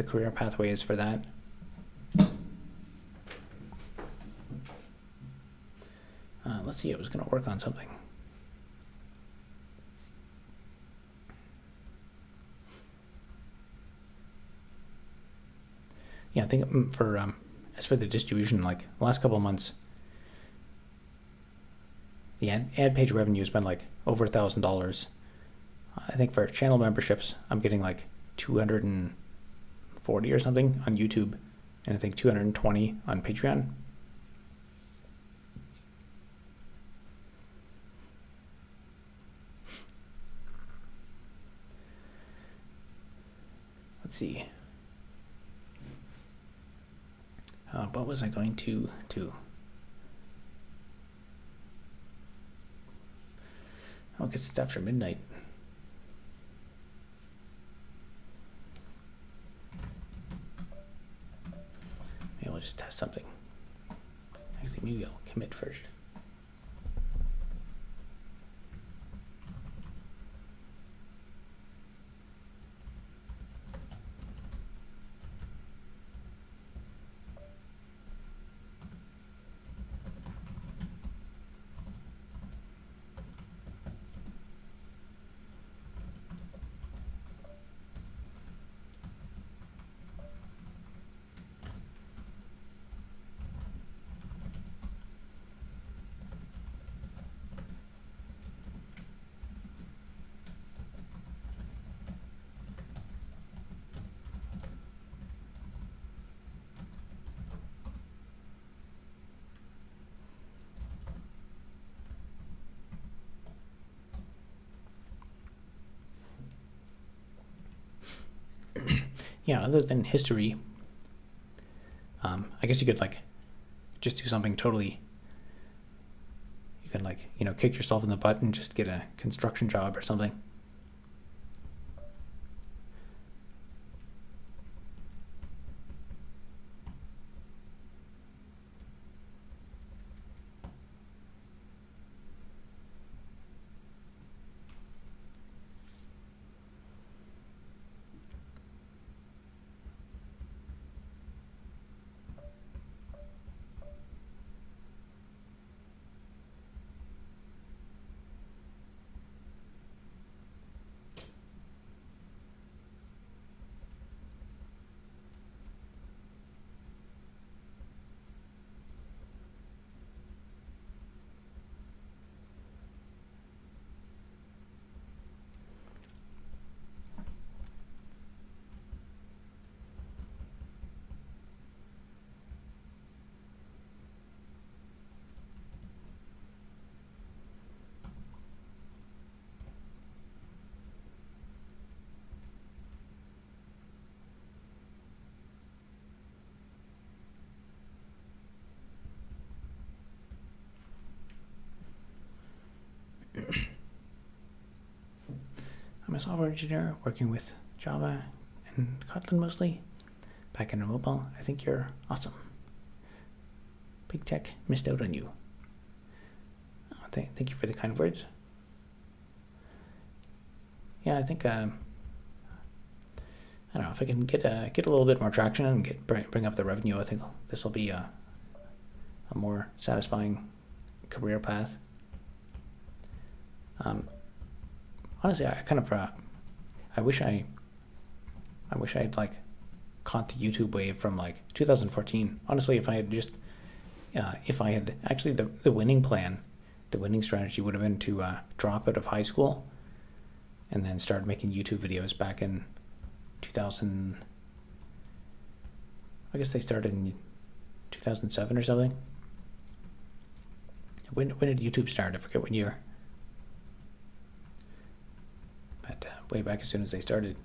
career pathway is for that. Let's see, I was going to work on something. Yeah, I think for as for the distribution, like the last couple of months, the ad page revenue has been like over $1,000. I think for channel memberships, I'm getting like 240 or something on YouTube, and I think 220 on Patreon. Let's see. What was I going to do? Oh, I guess it's after midnight. Maybe we'll just test something. Actually, maybe I'll commit first. Yeah, other than history, I guess you could like just do something totally, you can like, kick yourself in the butt and just get a construction job or something. I'm a software engineer working with Java and Kotlin mostly. Back in mobile, I think you're awesome. Big tech missed out on you. Thank you for the kind words. Yeah, I think I don't know if I can get a little bit more traction and bring up the revenue. I think this will be a more satisfying career path. Honestly, I kind of I wish I'd like caught the YouTube wave from like 2014. Honestly, if I had just if I had actually the winning plan the winning strategy would have been to drop out of high school and then start making YouTube videos back in 2000. I guess they started in 2007 or something. When did YouTube start? I forget what year. But way back as soon as they started.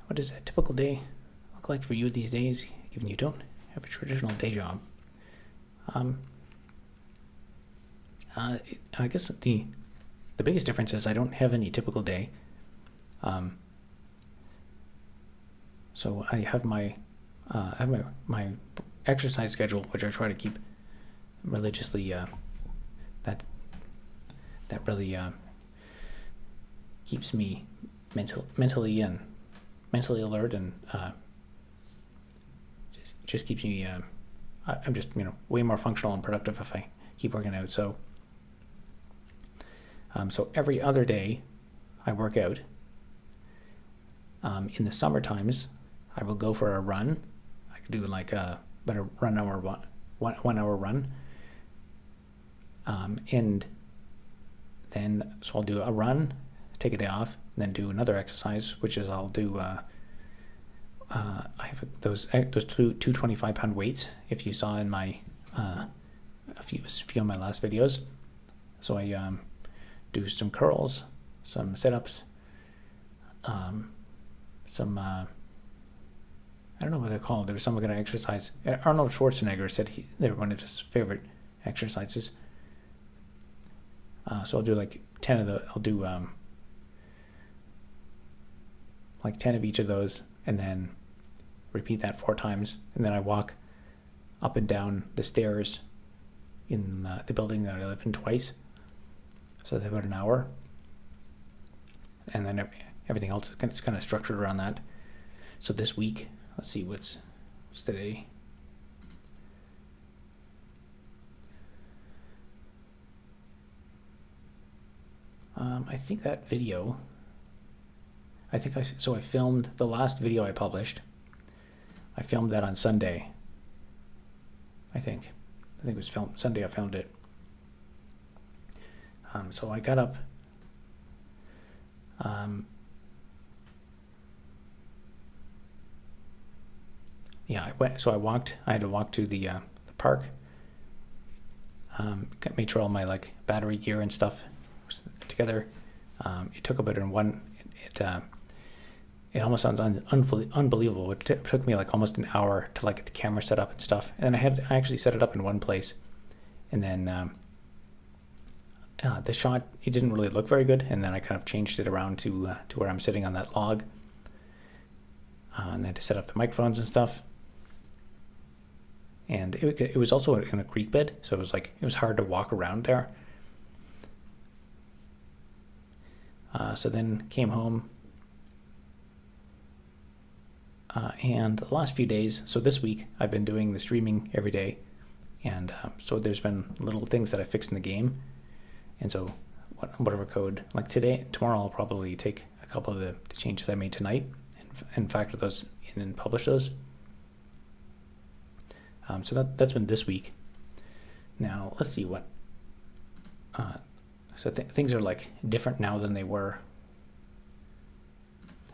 What does a typical day look like for you these days, given you don't have a traditional day job? I guess the biggest difference is I don't have any typical day. So I have my exercise schedule, which I try to keep religiously. That really keeps me mentally alert, and just keeps me. I'm just way more functional and productive if I keep working out. So every other day, I work out. In the summer times, I will go for a run. I could do like a 1 hour run. And then I'll do a run, take a day off, and then do another exercise, which is I'll do. I have those two 25-pound weights. If you saw in my a few of my last videos, so I do some curls, some sit-ups, some I don't know what they're called. There was some kind of exercise. Arnold Schwarzenegger said they were one of his favorite exercises. So I'll do like 10 of the. I'll do like 10 of each of those, and then repeat that 4 times, and then I walk up and down the stairs in the building that I live in twice. So that's about an hour, and then everything else is kind of structured around that. So this week, let's see what's today. I think that video. I filmed the last video I published. I filmed that on Sunday. I think it was filmed Sunday. I filmed it. So I got up. I went. So I walked. I had to walk to the park. Made sure all my battery gear and stuff was together. It took about it almost sounds unbelievable. It took me almost an hour to get the camera set up and stuff. And I actually set it up in one place, and then the shot, it didn't really look very good. And then I kind of changed it around to where I'm sitting on that log, and then to set up the microphones and stuff. And it was also in a creek bed, so it was hard to walk around there. So then came home, And the last few days, so this week, I've been doing the streaming every day. And so there's been little things that I fixed in the game. And so whatever code, like tomorrow, I'll probably take a couple of the changes I made tonight and factor those in and publish those. So that's been this week. Now, let's see what. So things are like different now than they were.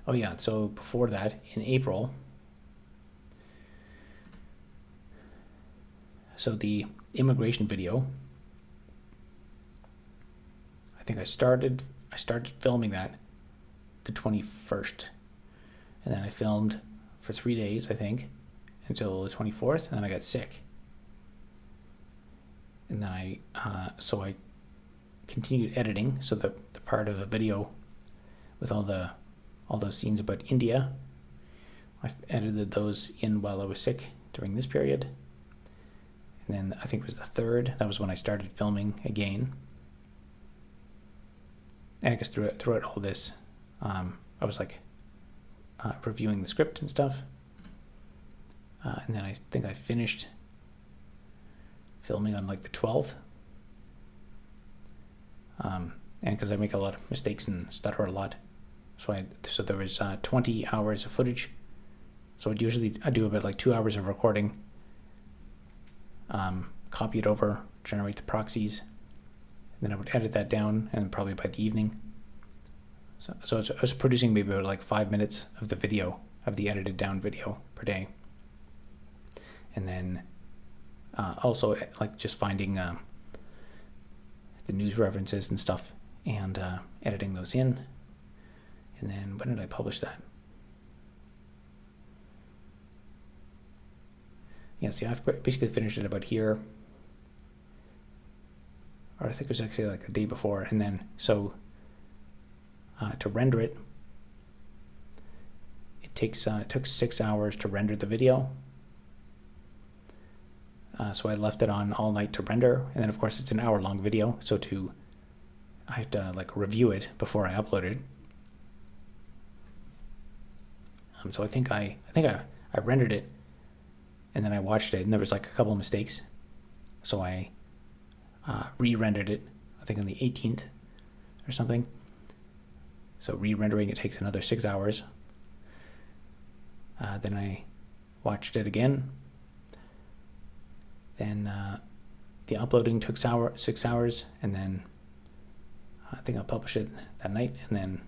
Oh yeah, so before that, in April, so the immigration video, I think I started filming that the 21st, and then I filmed for 3 days, I think, until the 24th, and then I got sick. And then I continued editing, so the part of the video with all those scenes about India, I edited those in while I was sick during this period. And then I think it was the 3rd, that was when I started filming again. And I guess throughout all this, I was like reviewing the script and stuff. And then I think I finished filming on like the 12th. And because I make a lot of mistakes and stutter a lot. So there was 20 hours of footage. So I do about like 2 hours of recording, copy it over, generate the proxies, and then I would edit that down, and probably by the evening. So I was producing maybe about like 5 minutes of the video, of the edited down video per day. And then also like just finding the news references and stuff and editing those in. And then when did I publish that? Yeah, see, I've basically finished it about here. Or I think it was actually like the day before. And then, so to render it, it took 6 hours to render the video. So I left it on all night to render. And then of course it's an hour-long video. So I have to like review it before I upload it. So I think I rendered it, and then I watched it, and there was like a couple of mistakes. So I re-rendered it, I think on the 18th or something. So re-rendering it takes another 6 hours. Then I watched it again. Then the uploading took 6 hours, and then I think I published it that night, and then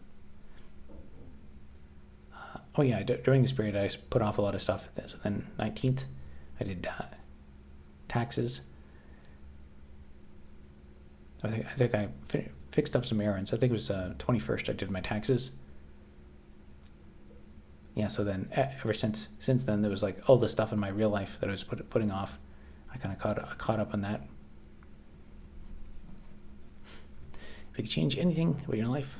oh yeah, during this period I put off a lot of stuff. So then 19th, I did taxes. I think I fixed up some errands. I think it was 21st I did my taxes. Yeah, so then ever since then there was like all the stuff in my real life that I was putting off. I kind of caught up on that. If you could change anything about your life,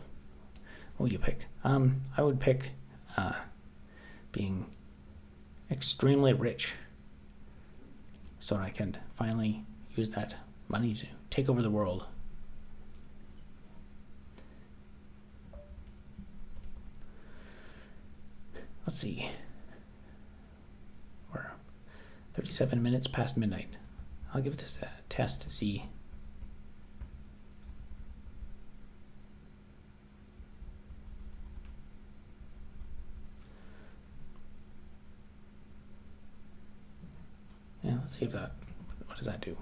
what would you pick? I would pick being extremely rich, so that I can finally use that money to take over the world. Let's see. We're 37 minutes past midnight. I'll give this a test to see. Yeah, let's see if what does that do?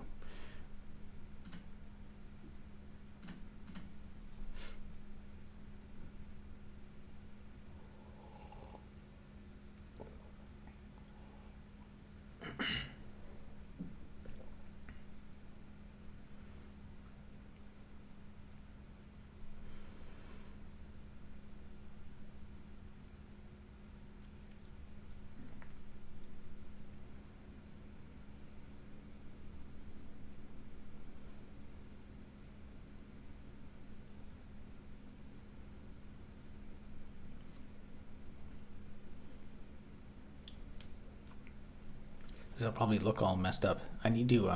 This will probably look all messed up. I need to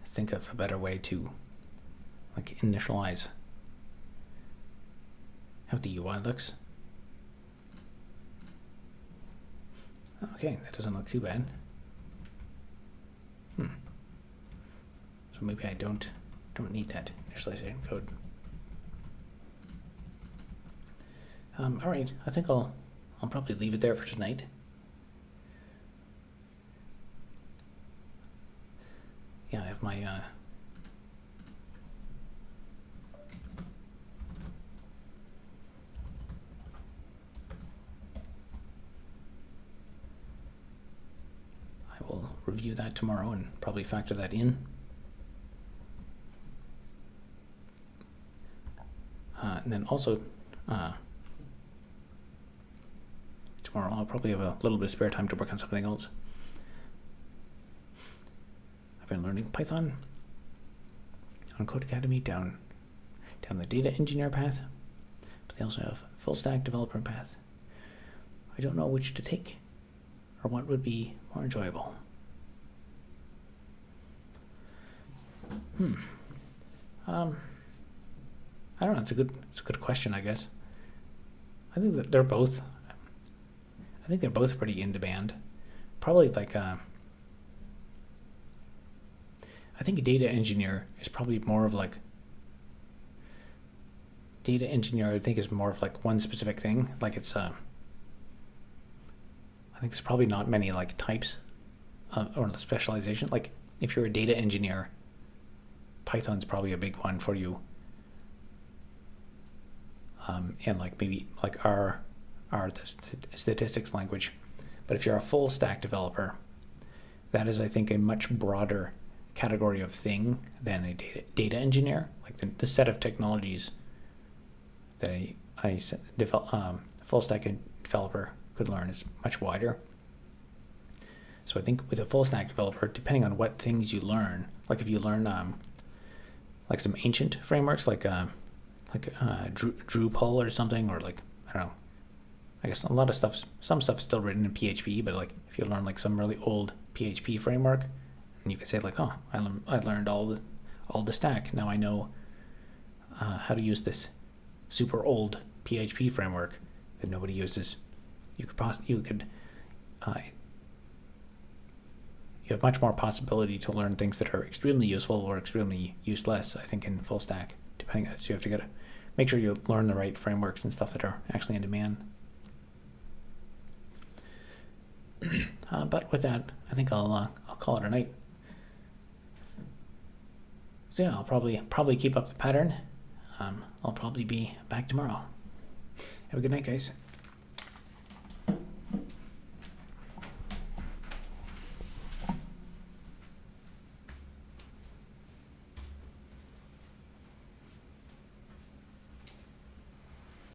think of a better way to like initialize how the UI looks. Okay, that doesn't look too bad. So maybe I don't need that initialization code. All right, I think I'll probably leave it there for tonight. Yeah, I have my I will review that tomorrow and probably factor that in. And then also tomorrow I'll probably have a little bit of spare time to work on something else. I've been learning Python on Code Academy down the data engineer path, but they also have full stack developer path. I don't know which to take or what would be more enjoyable. I don't know. It's a good question, I guess. I think that they're both pretty in demand. Probably like I think a data engineer is probably more of like data engineer. I think is more of like one specific thing. Like it's I think there's probably not many like types or the specialization. Like if you're a data engineer, Python's probably a big one for you. And like maybe like R, the statistics language. But if you're a full stack developer, that is, I think, a much broader category of thing than a data engineer. Like the set of technologies that a full stack developer could learn is much wider. So I think with a full stack developer, depending on what things you learn, like if you learn like some ancient frameworks, like Drupal or something, or like, I don't know, I guess a lot of stuff, some stuff's still written in PHP, but like if you learn like some really old PHP framework, and you could say like, oh, I learned all the stack. Now I know how to use this super old PHP framework that nobody uses. You have much more possibility to learn things that are extremely useful or extremely useless, I think, in full stack, depending on, so you have to make sure you learn the right frameworks and stuff that are actually in demand. But with that, I think I'll call it a night. So yeah, I'll probably keep up the pattern. I'll probably be back tomorrow. Have a good night, guys.